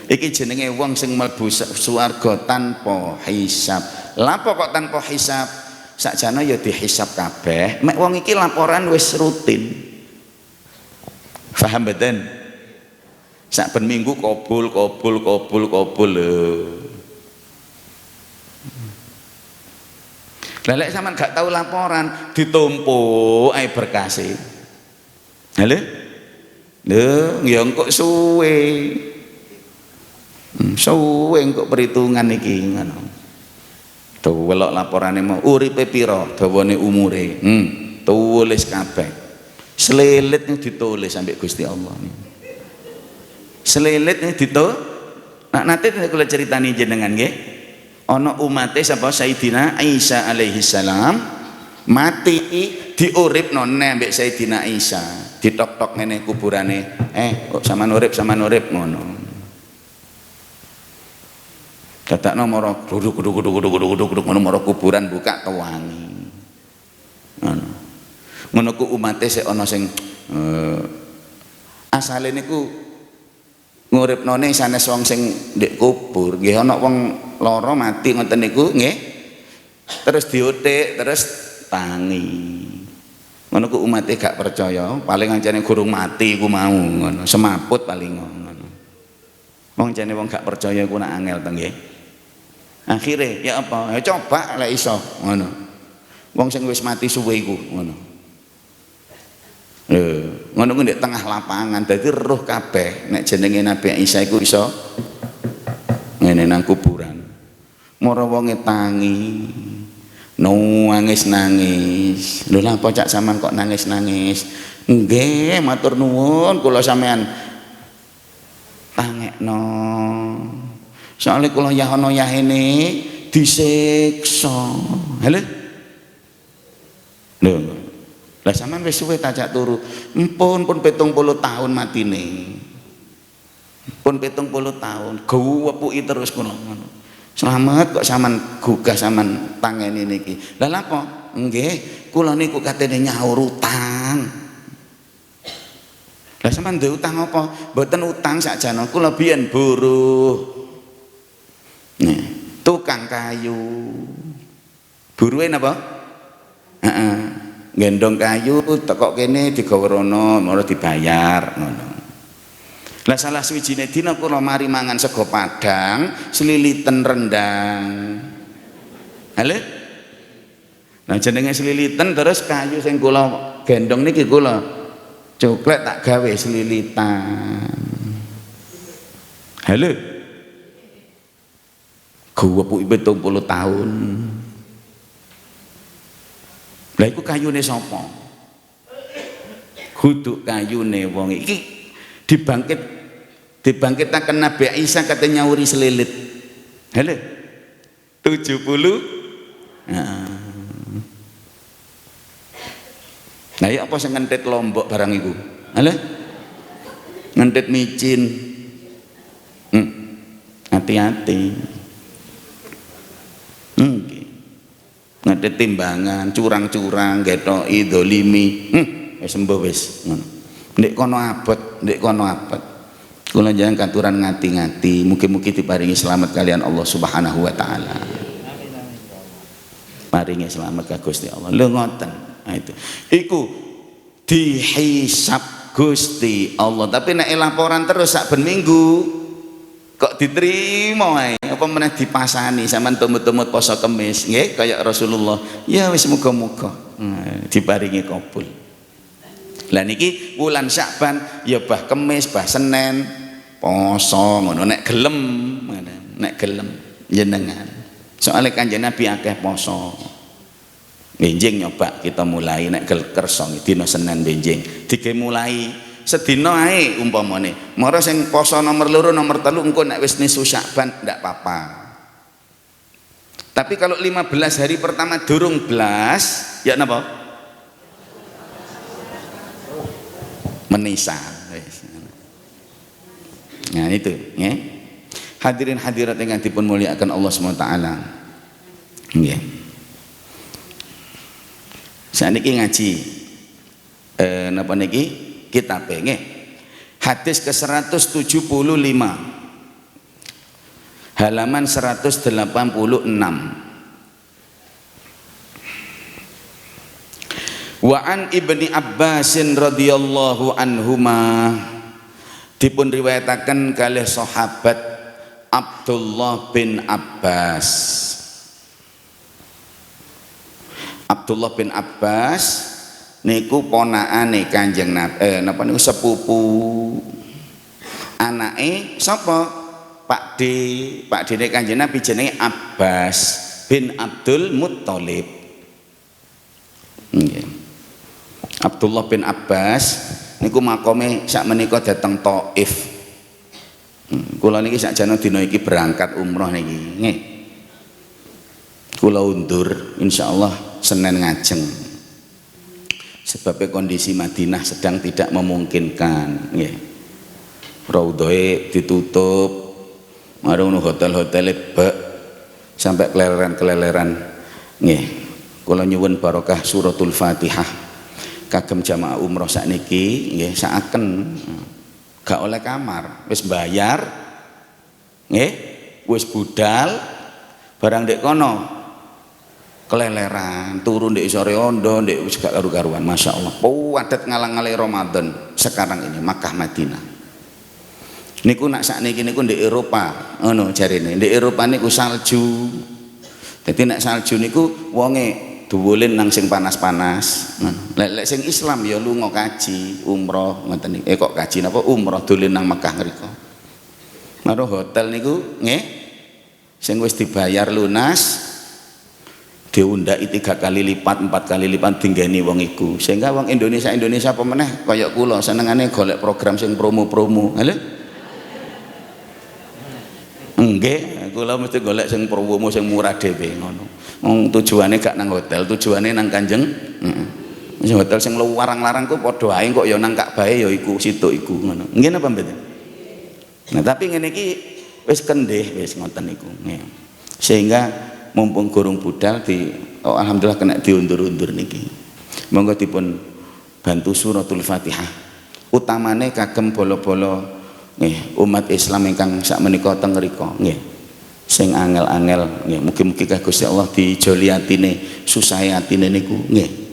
Iki jenenge wong sing mlebu swarga tanpa hisab. Lapo kok tanpa hisab? Sakjane ya dihisab kabeh. Mek wong iki laporan wis rutin. Paham mboten? Saben minggu kabul. Lah lek sampean gak tahu laporan, ditumpuk ae berkase. Halo? Lho, ya engko suwe. Suwe engko perhitungan iki ngono. Delok laporane mau uripe pira, dawane umure. Tulis kabeh. Selilit ditulis sampai Gusti Allah. Selilit ditulis. Nah, nanti kula ceritani jenengan nggih. Ana umate sapa Sayyidina Isa alaihi salam mati diuripno mbek Sayyidina Isa. Ditok-tok ngene kuburane. Kok sampean urip ngono. Dadakno mara duduk ngono mara kuburan buka tewangi. Ngono. Ngono ku umate sik ana sing asale niku nguripnone sanes wong sing ndek kubur. Nggih ana wong lara mati ngoten niku nggih. Terus diothik terus tangi. Ngono ku umate gak percaya, paling ancane gurung mati ku mau ngono, semaput paling ngono. Wong jane wong gak percaya ku nak angel to nggih. Akhire ya apa? Ya coba lek iso ngono. Wong sing wis mati suwe iku ngono. Ngono ku ndek tengah lapangan dadi roh kabeh nek jenenge Nabi Isa iku iso ngene nang kuburan. Mara wonge tangi. Nangis. Lho lha apa cak sampean kok nangis? Nggih, matur nuwun kula sampean tangekno. Soale kula yahono yahene disiksa. Halo? Lho. Lah sampean wis suwe ta cak turu? Pun 70 tahun matine. Pun 70 tahun, guwepuki terus kula ngono. Selamat kok sampean gugah sampean tangeni niki. Lah napa? Nggih, kula niku katene nyaur utang. Lah sampean duwe utang apa? Mboten utang sakjane kula biyen buruh. Nih, tukang kayu. Buruhe napa? Heeh. Gendong kayu teko kene digawa rono, mara dibayar ngono. Lah salah suwijine dina kula mari mangan sego padang, selilitan rendang. Halo? Nah jenenge selilitan terus kayu sing kula gendong niki kula coklek tak gawe selilitan. Halo? Guwepuki 70 tahun. Lah iku kayune sapa? Kudu kayune wong iki dibangkitaken Nabi Isa katanya nyauri selilit. Halo? 70. Nah ya apa sing ngentit lombok barang iku? Halo? Ngentit micin. Hati-hati. Ngentit timbangan, curang-curang, getoki, dolimi. Wis sembuh wis ngono. Ndek kono abot. Kula jangan katuran ngati-ngati, mugi-mugi diparingi selamat kalian Allah Subhanahu wa taala. Paringi selamat ka Gusti Allah. Lho ngoten. Nah itu. Iku dihisab Gusti Allah. Tapi nek laporan terus sak ben minggu kok diterima ae. Apa meneh dipasani sampean tumut-tumut poso Kemis, nggih kaya Rasulullah. Ya wis muga-muga diparingi kabul. Lah niki wulan Sya'ban ya bah Kemis, bah Senin poso ngono nek gelem jenengan. Soale Kanjeng Nabi akeh poso. Benjing nyoba kita mulai nek kersa dina Senin benjing. Dige mulai sedina ae umpamane. Mara sing poso nomor 2 nomor 3 engko nek wis nisu Sya'ban ndak apa-apa. Tapi kalau 15 hari pertama durung blas ya napa? Menisan. Nah itu ya. Hadirin hadirat yang dipun muliakan Allah SWT. Nggih. Saniki ngaji napa niki kitab nggih. Hadis ke-175. halaman 186. Wa an Ibni Abbasin radhiyallahu anhuma, dipun riwayataken kalih sahabat Abdullah bin Abbas. Abdullah bin Abbas niku ponakane Kanjeng Nabi, napa niku sepupu anake sapa? Pak D Kanjeng Nabi jenenge Abbas bin Abdul Muttalib. Nggih. Abdullah bin Abbas niku makome sak menika dateng Thaif. Kula niki sakjane dina iki berangkat umroh niki, nggih. Kula undur insyaallah Senin ngajeng. Sebabnya kondisi Madinah sedang tidak memungkinkan, nggih. Raudhae ditutup, marung hotel-hotel bek sampai keleleran-keleleran, nggih. Kula nyuwun barokah suratul Fatihah kagem jamaah umroh sakniki nggih saaken gak oleh kamar, wis bayar nggih, wis budal barang ndek kono keleleran turun ndek isore ondo ndek wis gak karu-karuan. Masyaallah padat ngalang-alang Ramadan sekarang ini Makkah Madinah niku nak sakniki niku ndek Eropa ngono jarine, ndek Eropa niku salju. Dadi nek salju niku wonge duwulen nang sing panas-panas. Lek sing Islam ya lunga kaji, umroh ngoten niki. Kok kaji napa umroh dolen nang Mekah ngriko. Maruh hotel niku nggih sing wis dibayar lunas diundaki 3 kali lipat, 4 kali lipat dinggeni wong iku. Sehingga wong Indonesia apa meneh kaya kula senengane golek program sing promo-promo. Halo? Nggih, kula mesti golek sing promo sing murah dhewe ngono. Wong tujuane gak nang hotel, tujuane nang Kanjeng. Heeh. Hotel sing larang-larang ku padha ae kok ya nang Ka'bah ya iku situ iku ngono. Nggih napa mboten? Nah, tapi ngene iki wis kendhih wis ngoten niku. Nggih. Sehingga mumpung gurung budal alhamdulillah kena diundur-undur niki. Monggo dipun bantu suratul Fatihah. Utamane kagem bolo-bolo nggih umat Islam ingkang sak menika teng mriku nggih. Sing angel-angel nggih mugi-mugi Gusti Allah dijoli atine, susahe atine niku nggih.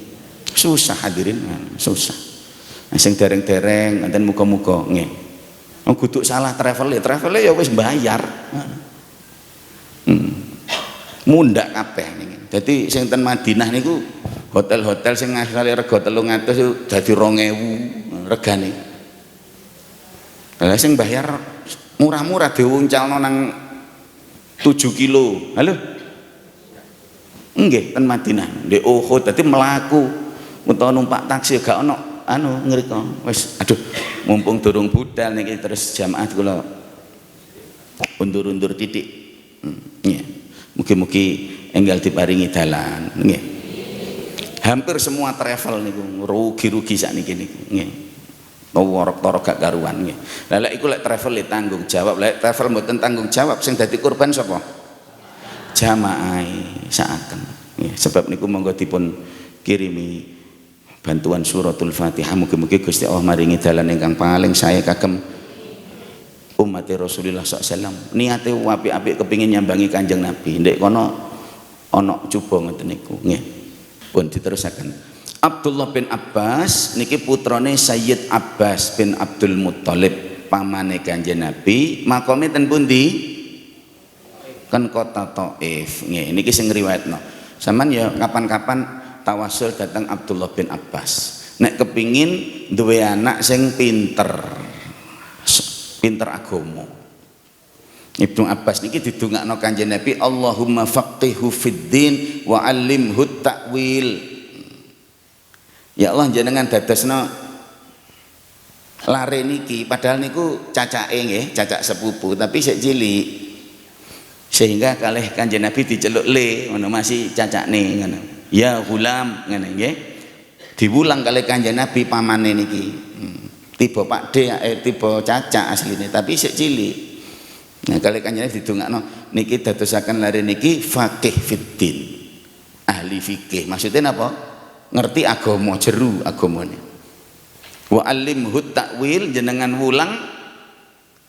Susah hadirin, susah. Nah, sing dereng-dereng enten muga-muga nggih. Kudu salah travel ya wis bayar. Mundak kabeh niki. Dadi sing ten Madinah niku hotel-hotel sing asale rega 300 dadi 2000 regane. Lah sing bayar murah-murah diuncalno nang 7 kilo. Halo? Nggih, ten Madinah, ndek Uhud dadi mlaku utawa numpak taksi gak ono anu ngriko. Wis aduh, mumpung durung budal niki terus jamaah kula undur-undur titik. Nggih. Mugi-mugi enggal diparingi dalan, nggih. Hampir semua travel niku rugi-rugi sakniki niku, nggih. Worok-torok gak karuan nggih. Lah lek iku lek travel tanggung jawab, lek travel mboten tanggung jawab sing dadi korban sapa? Jamaah saaken. Nggih, sebab niku monggo dipun kirimi bantuan suratul Fatihah mugi-mugi Gusti Allah maringi dalan ingkang paling saya kagem umat Rasulullah SAW. Niate apik-apik kepingin nyambangi Kanjeng Nabi. Ndek kono ana coba ngoten niku nggih. Pun diterusaken. Abdullah bin Abbas niki putrane Sayyid Abbas bin Abdul Muttalib, pamane Kanjeng Nabi. Makome ten pundi? Kan kota Thaif. Nggih, niki sing riwayatno. Sampeyan ya kapan-kapan tawasul datang Abdullah bin Abbas. Nek kepingin duwe anak sing pinter agama. Ibnu Abbas niki didongakno Kanjeng Nabi, Allahumma faqihhu fid din wa 'allimhu ta'wil. Ya Allah jenengan dadosno lare niki padahal niku cacake nggih, cacak sepupu tapi sik cilik. Sehingga kalih Kanjeng Nabi diceluk le ngono masih cacakne ngono. Ya gulam ngene nggih. Diwulang kalih Kanjeng Nabi pamane niki. Tiba Pak D tiba cacak asline tapi sik cilik. Nah kalih Kanjeng Nabi didongakno niki dadosaken lare niki faqih fiddin. Ahli fikih. Maksudnya napa? Ngerti agama, jeru agamane. Wa alimhu ta'wil jenengan wulang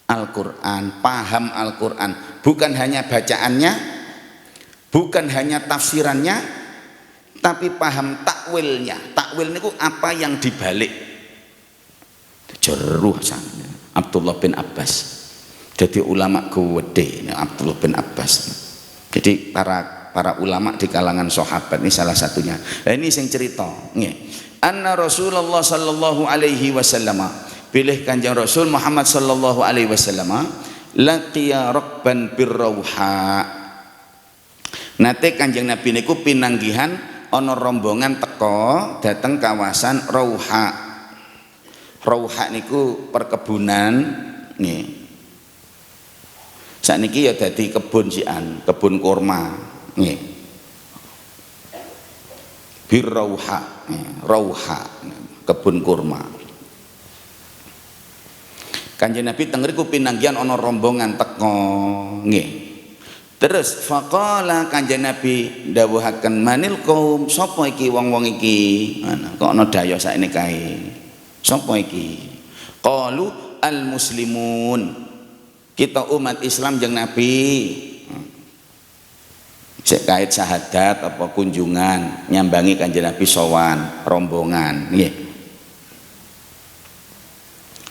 Al-Qur'an, paham Al-Qur'an. bukan hanya bacaannya, bukan hanya tafsirannya, tapi paham takwilnya. Takwil niku apa yang dibalik. Jeruh sana Abdullah bin Abbas. Jadi ulama gede Abdullah bin Abbas. Jadi para ulama di kalangan sahabat ini salah satunya. Nah, ini sing cerita nggih. Anna Rasulullah sallallahu alaihi wasallam, pilih Kanjeng Rasul Muhammad sallallahu alaihi wasallam, laqiya rakban birrauha. Nate Kanjeng Nabi niku pinanggihan ana rombongan teko dateng kawasan Rauha. Rauha niku perkebunan nggih. Sakniki ya dadi kebun sian, kebun kurma nggih. Birrauha, Rauha, kebun kurma. Kanjeng Nabi teng mriku pinanggihan ana rombongan teko nggih. Terus faqala Kanjeng Nabi dawuhaken manil qaum, sapa iki wong-wong iki? Kok ana daya sakne kae. Sapa iki? Qalu al muslimun. Kita umat Islam jeung Nabi. Sik kait syahadat apa kunjungan nyambangi Kanjeng Nabi sowan rombongan nggih.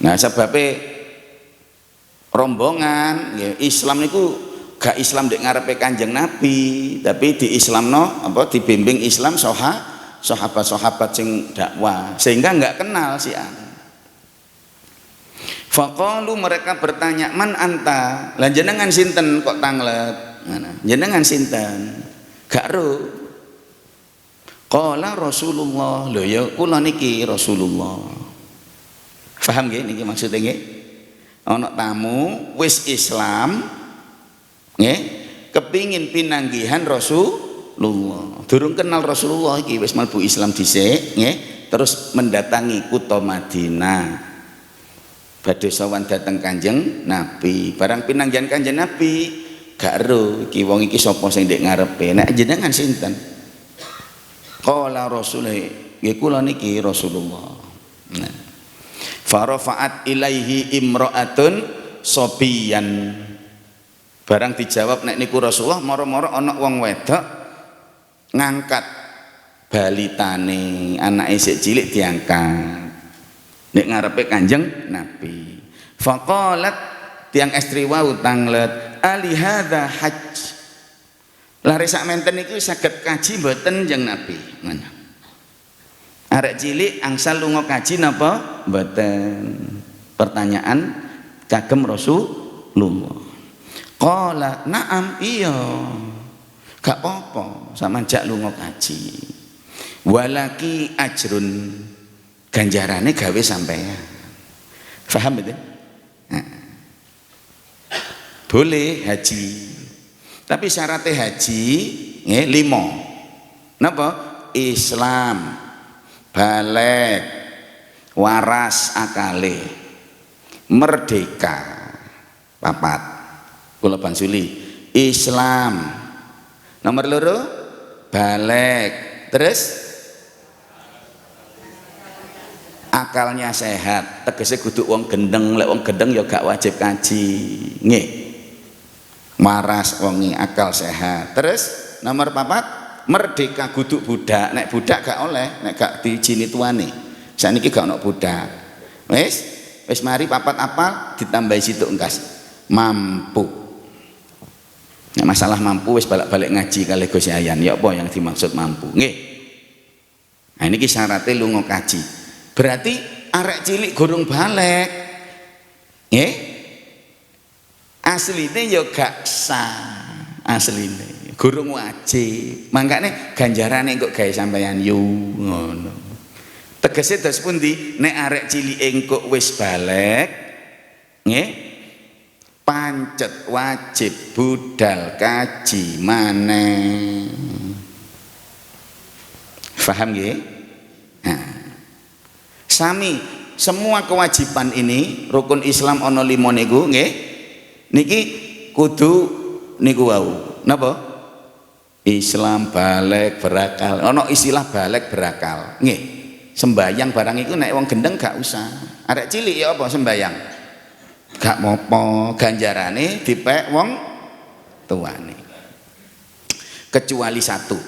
Nah, sebabnya rombongan nggih Islam niku gak Islam dek ngarepe Kanjeng Nabi, tapi di Islamno apa dibimbing Islam sahabat-sahabat sing dakwah sehingga enggak kenal sian. Faqalu, mereka bertanya, man anta? Lah jenengan sinten kok tanglet? Jenengan sinten? Gak ro. Qala Rasulullah. Lho ya kula niki Rasulullah. Paham nggih niki maksudnya nggih? Ana tamu wis Islam nggih, kepingin pinanggihan Rasulullah. Durung kenal Rasulullah iki wis mlebu Islam dhisik nggih, terus mendatangi kutha Madinah. Badhe sowan dateng Kanjeng Nabi, barang pinanggihan Kanjeng Nabi gak ero iki wong iki sapa sing ndek ngarepe. Nek jenengan sinten? Qala Rasul, nggih kula niki Rasulullah. Nah. Farafa'at ilaihi imra'atun sobiyan. Barang dijawab nek niku Rasulullah, moro-moro ana wong wedok ngangkat balitane, anake sik cilik diangkat. Nek ngarepe Kanjeng Nabi. Faqalat, tiang estri wau tanglet, ali hadza hajj. Lare sak menten niku saged kaji mboten Kanjeng Nabi. Ngono. Arek cilik angsal lunga kaji napa? Mboten. Pertanyaan kagem Rasulullah. Qala na'am, iya. Gak apa-apa sampean jak lunga kaji. Walaki ajrun, ganjarane gawe sampean. Paham betul? Nah. Boleh haji, tapi syaratnya haji nggih 5. Napa? Islam, balik, waras akale, merdeka. 4. Kula bansuli. Islam. Nomor 2 balik, terus akalnya sehat, tegese kudu wong gendeng. Lek wong gendeng ya gak wajib kaji nggih, waras wongi akal sehat. Terus nomor 4 merdeka, kudu budak. Nek budak gak oleh, nek gak diijini tuane. Saniki gak ono budak. Wis mari 4 apal ditambahi situ engkas mampu. Nek masalah mampu wis balik-balik ngaji kali Gus Yayan. Ya apa yang dimaksud mampu nggih. Nah niki syaratnya lunga kaji. Berarti arek cilik gorong balik nggih, asline ya gak sah, asline gorong wajib. Mangkane ganjarane kok gawe sampeyan yo ngono. Tegese dos pundi nek arek cilik engko wis balik nggih, pancet wajib budal kaji maneh. Paham nggih? Nah, sami semua kewajiban ini rukun Islam ono 5 niku nggih, niki kudu niku wau napa? Islam balik berakal. Ono istilah balik berakal nggih. Sembayang barang iku nek wong gendeng gak usah. Arek cilik ya apa sembayang? Gak mopo, ganjarane dipek wong tuane. Kecuali satu,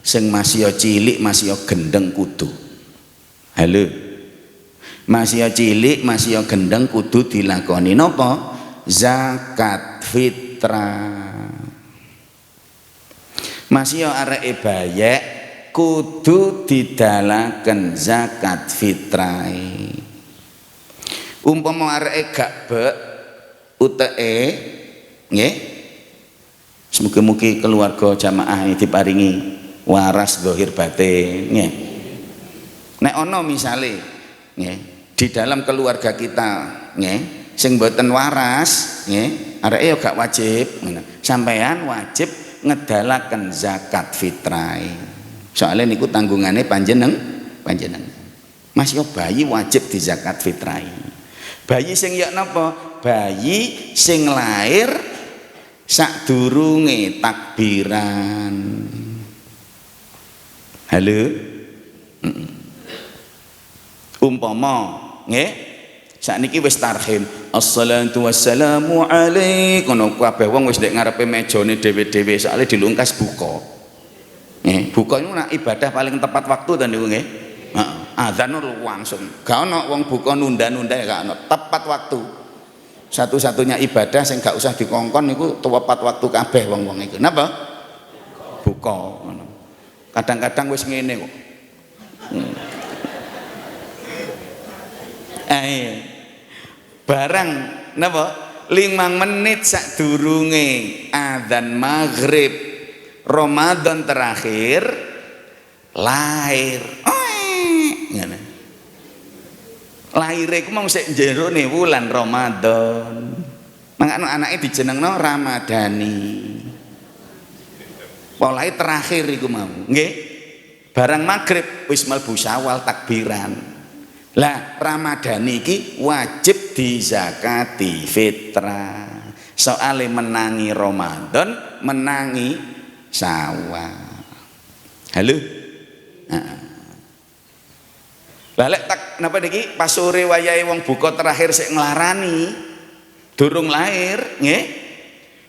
sing masih cilik masih gendeng kudu. Halo, masih cilik masih gendeng kudu dilakoni napa? Zakat fitrah. Masih areke bayek kudu didalaken zakat fitrah. Umpama areke gak bek uteke nggih, mugi-mugi keluarga jamaah ini diparingi waras zahir batin nggih. Nek ana misale nggih di dalam keluarga kita nggih sing mboten waras nggih, areke ya gak wajib ngono. Sampeyan wajib ngedalaken zakat fitrah. Soalnya niku tanggungane panjenengan. Mas yo bayi wajib di zakat fitrah. Bayi sing ya napa? Bayi sing lahir sadurunge takbiran. Halo. Umpama nggih sakniki wis tarhim, assalatu wassalamu alaik, kono kabeh wong wis ndek ngarepe mejane dhewe-dhewe soalé dilungkas buka. Nggih, buka niku nak ibadah paling tepat waktu ta niku nggih. Heeh, adzan langsung. Gak ono wong buka nunda-nunda gak ono, tepat waktu. Satu-satunya ibadah sing gak usah dikongkon niku tepat waktu kabeh wong-wong iku. Napa? Buka ngono. Kadang-kadang wis ngene kok. Barang napa 5 menit sadurunge adzan maghrib Ramadan terakhir lahir. Ngene. Lahir iku mung sik jerone wulan Ramadan. Mangkane anake dijenengno Ramadhani. Polahe terakhir iku mau, nggih. Barang maghrib wis mlebu Syawal takbiran. Lah Ramadhani iki wajib dizakati fitrah. Soale menangi Ramadan, menangi Syawal. Halo? Balik tak napa niki pas sore wayahe wong buka terakhir sik nglarani durung lahir nggih.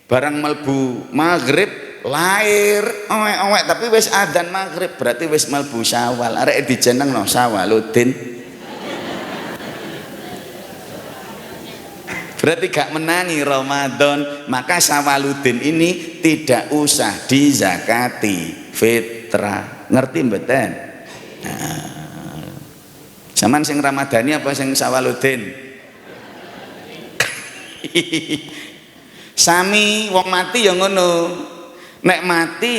Barang mlebu maghrib lahir owek-owek tapi wis adzan maghrib berarti wis mlebu Syawal. Arek dijenengno Syawaluddin. Berarti gak menangi Ramadan, maka Syawaluddin ini tidak usah dizakati fitrah. Ngerti mboten? Nah. Zaman sing Ramadhani apa sing Syawaluddin? Sami wong mati ya ngono. Nek mati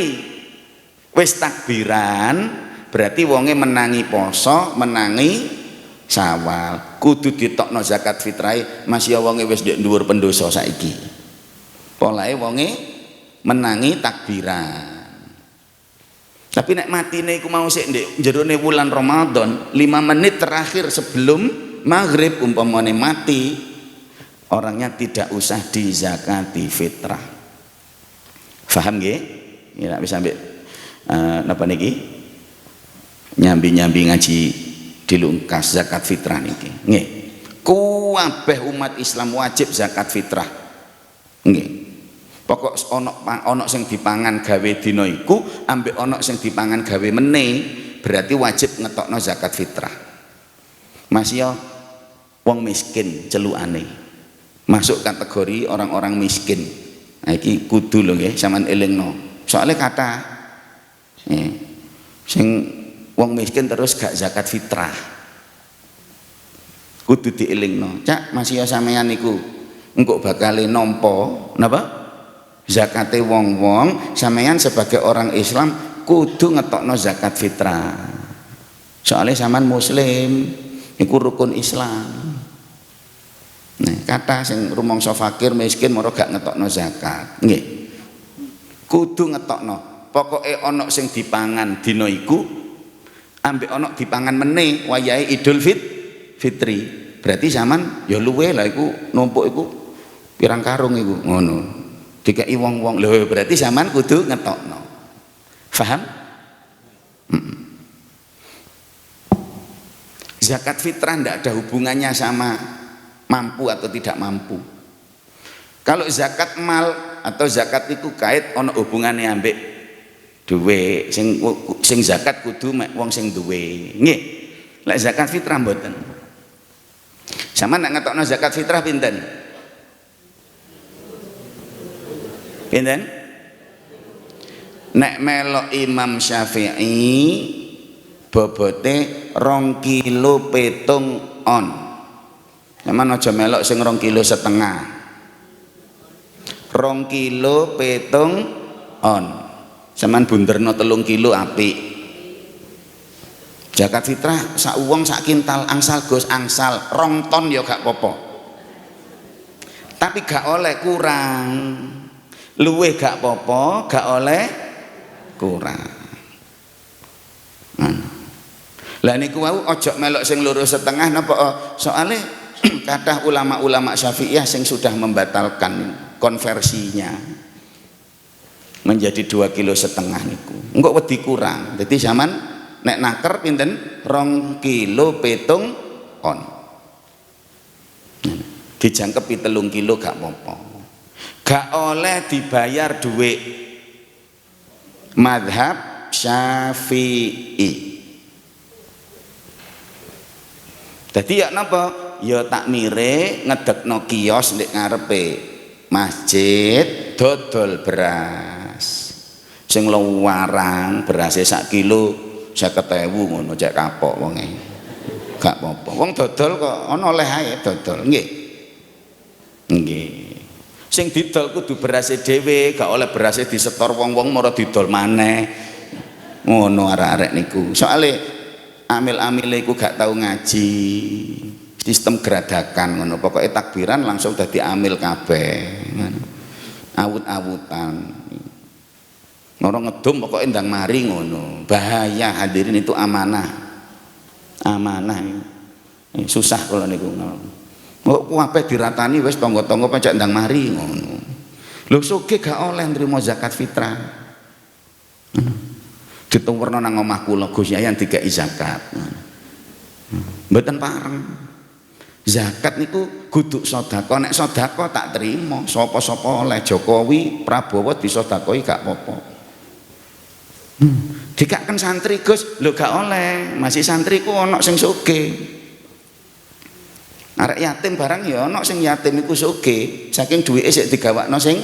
wis takbiran, berarti wonge menangi poso, menangi Syawal, kudu ditokno zakat fitrah. Masih wonge wis ndek dhuwur pendosa saiki. Polahe wonge menangi takbiran. Tapi nek matine iku mau sik ndek jerone wulan Ramadan, 5 menit terakhir sebelum maghrib umpamane mati, orangnya tidak usah dizakati fitrah. Paham nggih? Ya bisa ambek napa niki? Nyambi-nyambi ngaji dilungkas zakat fitrah niki nggih. Kabeh umat Islam wajib zakat fitrah nggih. Pokok ana sing dipangan gawe dina iku ambek ana sing dipangan gawe meneh berarti wajib ngetokno zakat fitrah. Masih ya wong miskin celukane masuk kategori orang-orang miskin. Nah iki kudu lho nggih sampean elingno. Soale kata sing wong miskin terus gak zakat fitrah kudu dielingno. Cak masih ya sampeyan niku engko bakal nampa napa zakate wong-wong, sampeyan sebagai orang Islam kudu ngetokno zakat fitrah. Soalnya sampean muslim niku rukun Islam. Nah, kata sing rumangsa fakir miskin moro gak ngetokno zakat nggih. Kudu ngetokno. Pokoke ana sing dipangan dina iku ambek ana dipangan meneh wayahe Idul Fitri. Berarti zaman ya luwe lah iku numpuk iku pirang karung iku ngono. Dikeki wong-wong. Lho berarti zaman kudu ngetokno. Paham? Zakat fitrah ndak ada hubungannya sama mampu atau tidak mampu. Kalau zakat mal atau zakat iku kait ana hubungane ambek duwe sing zakat kudu mek wong sing duwe nggih. Lek zakat fitrah mboten. Sama nek ngetokno zakat fitrah pinten? Pinten? Nek melok Imam Syafi'i bobote 2 kilo petung on. Sampeyan aja melok sing 2,5 kilo. 2 kilo petung on. Sampeyan bunderno 3 kilo apik. Zakat fitrah sak wong sak kintal angsal Gus, angsal 2 ton ya gak apa-apa. Tapi gak oleh kurang. Luwih gak apa-apa, gak oleh kurang. Lah niku wau ojo melok sing 2,5 napa soalnya kathah ulama-ulama Syafi'iyah sing sudah membatalkan konversinya menjadi 2,5 kilo niku. Engko wedi kurang. Dadi zaman nek naker pinten 2 kilo petung on. Dijangkepi 3 kilo gak apa-apa. Gak oleh dibayar duit. Madhab Syafi'i. Jadi ya napa? Ya takmire ngedekno kios ndek ngarepe masjid dodol beras. Sing luwarang berase sak kilo 50.000 ngono cek kapok wonge. Gak apa-apa. Wong dodol kok ana oleh ae dodol, nggih. Nggih. Sing didol kudu berase dhewe, gak oleh berase disetor wong-wong mara didol maneh. Ngono arek-arek niku. Soale amil-amile iku gak tau ngaji. Sistem geradakan ngono. Pokoke takbiran langsung dadi amil kabeh. Awut-awutan. Orang ngedum pokoknya ndang mari ngono. Bahaya hadirin, itu amanah. Amanah. Susah kalau niku. Kok kabeh diratani wis tangga-tangga pacak ndang mari ngono. Lho sugih gak oleh nrimo zakat fitrah. Dituwurna nang omah kula Gus Yayan dikai zakat. Mboten pareng. Zakat niku kudu sedekah. Nek sedekah tak terima. Sapa-sapa oleh Jokowi, Prabowo disedekahi gak apa-apa. Dikakken santri Gus, lho gak oleh, masih santri ku ana sing sugih. Arek yatim barang ya ana sing yatim iku sugih, saking duwike sik digawakno sing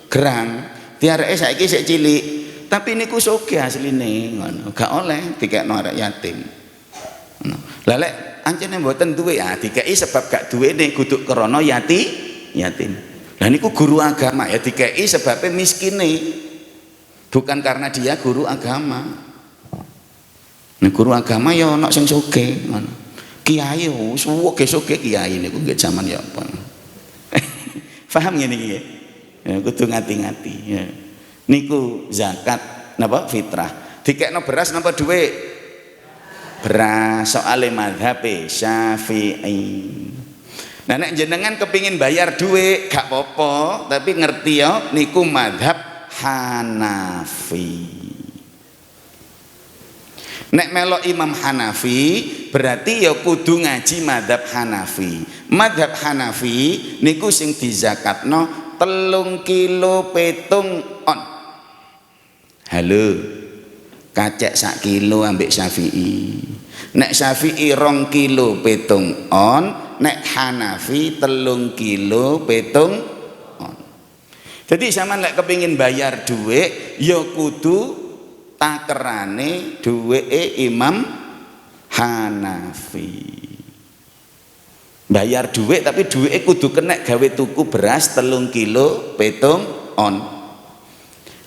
gerang. Diareke saiki sik cilik, tapi niku sugih asline ngono. Gak oleh dikekno arek yatim. Lah lek ancene mboten duwe ya dikeki sebab gak duwene kudu krana yatim. Lah niku guru agama ya dikeki sebabe miskine. Bukan karena dia guru agama. Nah, guru agama ya ana sing sugih ngono. Kiai sugih kiai niku nggih jaman ya apa. Paham ngene iki nggih? Ya kudu ngati-ngati ya. Niku zakat napa fitrah. Dikekno beras napa dhuwit? Beras, soale mazhabe Syafi'i. Nah nek jenengan kepingin bayar dhuwit gak apa-apa, tapi ngerti ya niku mazhab Hanafi. Nek melok Imam Hanafi berarti ya kudu ngaji madhab Hanafi. Madhab Hanafi niku sing dizakatno 3 kilo petung on. Halo, kacek 1 kilo ambek Syafi'i. Nek Syafi'i 2 kilo petung on, nek Hanafi 3 kilo petung on. Jadi sampean lek kepingin bayar duit ya kudu takerane duweke Imam Hanafi. Bayar duit tapi duwike kudu kenek gawe tuku beras 3 kilo petung on.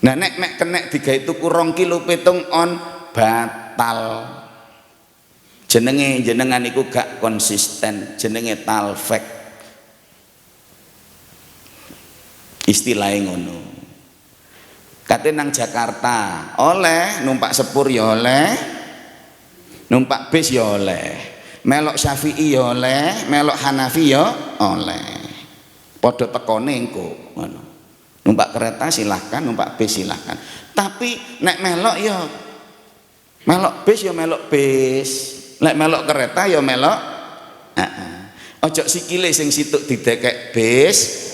Nah nek kenek digawe tuku 2 kilo petung on batal. Jenengan iku gak konsisten, jenenge talfek. Istilahnya ngono. Kate nang Jakarta oleh numpak sepur ya oleh, numpak bis ya oleh, melok Syafi'i ya oleh, melok Hanafi ya oleh. Padha tekone engko ngono. Numpak kereta silahkan, numpak bis silahkan. Tapi nek melok ya melok bis ya melok bis, nek melok kereta ya melok ojo sikile sing situk didekek bis.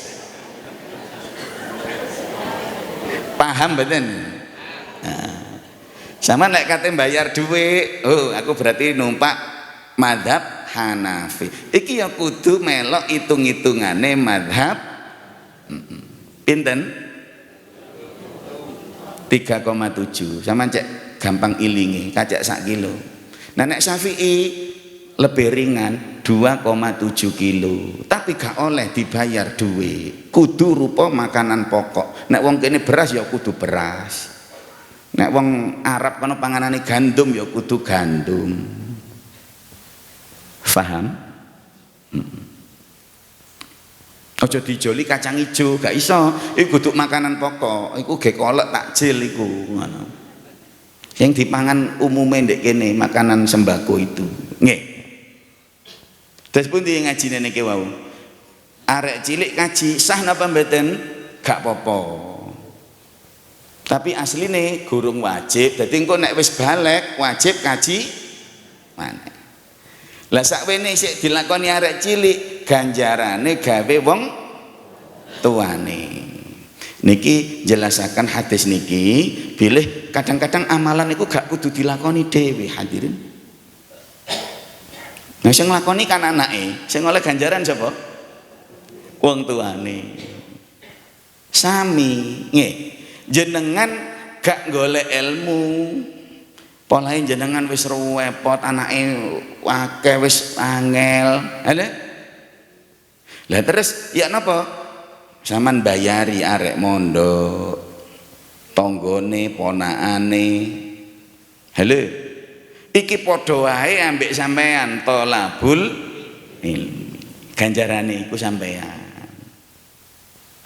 Paham mboten? Nah, sama nek kate bayar duit, oh aku berarti numpak madhab Hanafi. Iki ya kudu melok hitung-hitungane madhab pinten? 3,7. Sama cek gampang ilingi, kacek sak kilo. Nah nek Syafi'i lebih ringan 2,7 kilo, tapi gak oleh dibayar duit, kudu rupa makanan pokok. Nek wong kene beras ya kudu beras, nek wong Arab kono panganane gandum ya kudu gandum. Faham? Aja dijoli kacang ijo, gak iso. Iku kudu makanan pokok, iku ge kolek takjil iku ngono. Yang dipangan umume ndek kene makanan sembako itu. Nggih. Terus pun dia ngaji niki wau. Arek cilik kaji sah napa mboten? Gak apa-apa. Tapi asline gurung wajib. Dadi engko nek wis balik wajib kaji maneh. Lah sakwene sik dilakoni arek cilik ganjarane gawe wong tuane. Niki jelasaken hadis niki bilih kadang-kadang amalan iku gak kudu dilakoni dhewe hadirin. Nah sing nglakoni kan anake, sing oleh ganjaran sapa? Wong tuane. Sami, nggih. Jenengan gak golek ilmu, polahe jenengan wis repot, anake akeh wis angel. Lah terus ya napa? Saman bayari arek mondok, tanggane, ponakane. Halo. Iki padha wae ambek sampean tolabul ilmi. Ganjarane iku sampean.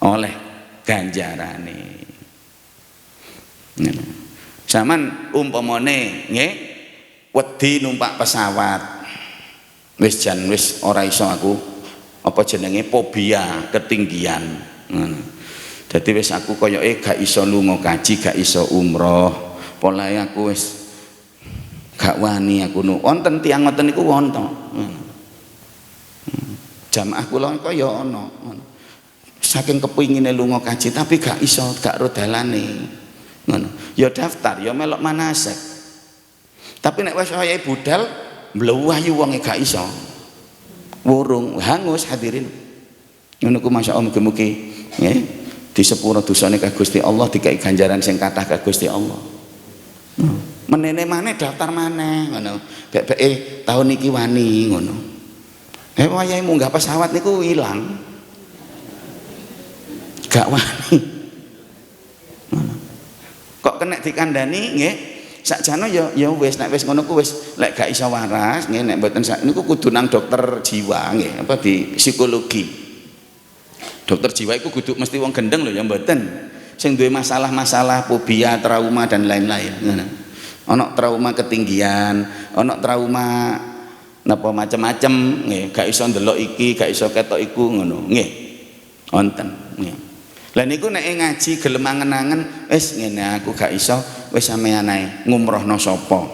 Oleh ganjarane. Saman umpamane nggih wedi numpak pesawat. Wis jan wis ora iso aku apa jenenge fobia ketinggian. Dadi wis aku koyoke gak iso lunga kaji, gak iso umroh. Polahe aku wis gak wani aku nu wonten tiyang ngoten niku wonten. Jamaah kula kaya ana. Saking kepingine lunga kaji tapi gak iso, gak ro dalane. Ngono. Ya daftar, ya melok manasek. Tapi nek wis wayahe budal mlewayu wonge gak iso. Wurung hangus hadirin. Ngono ku masyaallah mugi-mugi nggih di sepuro dosane ka Gusti Allah dikai ganjaran sing kathah ka Gusti Allah. Menene maneh daftar maneh ngono. Bek-beke tahun iki wani ngono. Wayahe munggah pesawat niku ilang. Gak wani. Ngono. Kok kena dikandani nggih sakjane ya wis nek wis ngono ku wis lek gak iso waras nggih nek mboten sak niku kudu nang dokter jiwa nggih apa di psikologi. Dokter jiwa iku kudu mesti wong gendeng lho ya mboten. Sing duwe masalah-masalah fobia, trauma dan lain-lain ngono. Ana trauma ketinggian, ana trauma napa macam-macam nggih, gak iso ndelok iki, gak iso ketok iku ngono nggih. Wonten nggih. Lah niku nek ngaji gelem angen-angen wis ngene aku gak iso wis sampeyan ae ngumrohno sapa.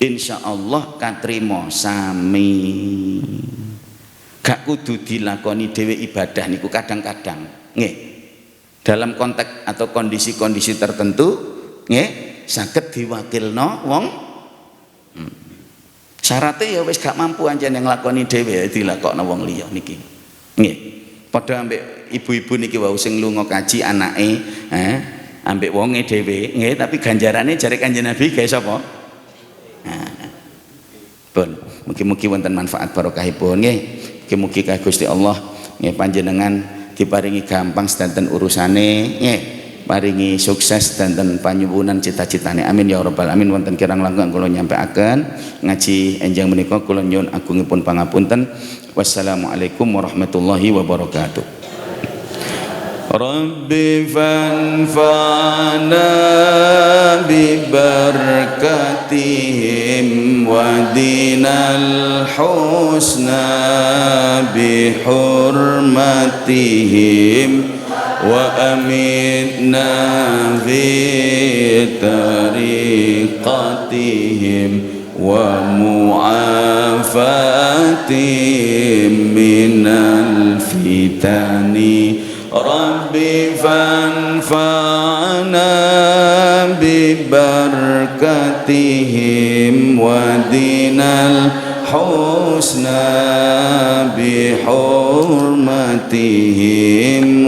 Insyaallah katrima sami. Gak kudu dilakoni dhewe ibadah niku kadang-kadang nggih. Dalam konteks atau kondisi-kondisi tertentu nggih saged diwakilno wong syaratnya ya wis gak mampu anjen nglakoni dhewe dilakokno wong liya niki nggih padha ambek ibu-ibu niki wau sing lunga kaji anake ambek wonge dhewe nggih tapi ganjarane jare Kanjeng Nabi gawe sapa pun mugi-mugi wonten manfaat barokahipun nggih mugi-mugi ka Gusti Allah nggih panjenengan diparingi gampang sedanten urusane nggih paringi sukses dan panyuwunan cita-citane amin ya rabbal alamin. Wonten kirang langkung kula nyampaiaken ngaji enjang menika kula nyuwun agungipun pangapunten. Wassalamualaikum warahmatullahi wabarakatuh. Rabbi fanfa'na bi barakatihim wa dinal husna bi hurmatihim wa amitna fi tariqatihim wa mu'afatihim minal الفتن ربي فانفعنا ببركتهم ودنا الحسنى بحرمتهم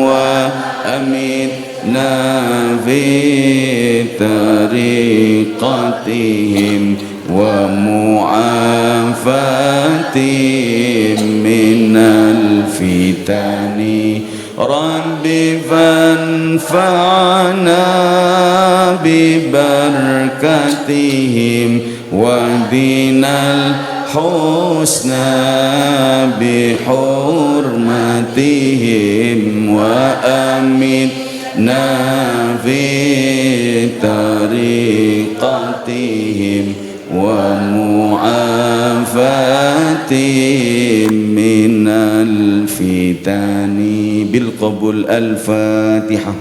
وأمتنا في طريقتهم ومعافاتهم من الفتن ربي فانفعنا ببركتهم ودنا الحسنى بحرمتهم وأمتنا في طريقتهم ومعافاتهم من الفتن بالقبول. الفاتحة.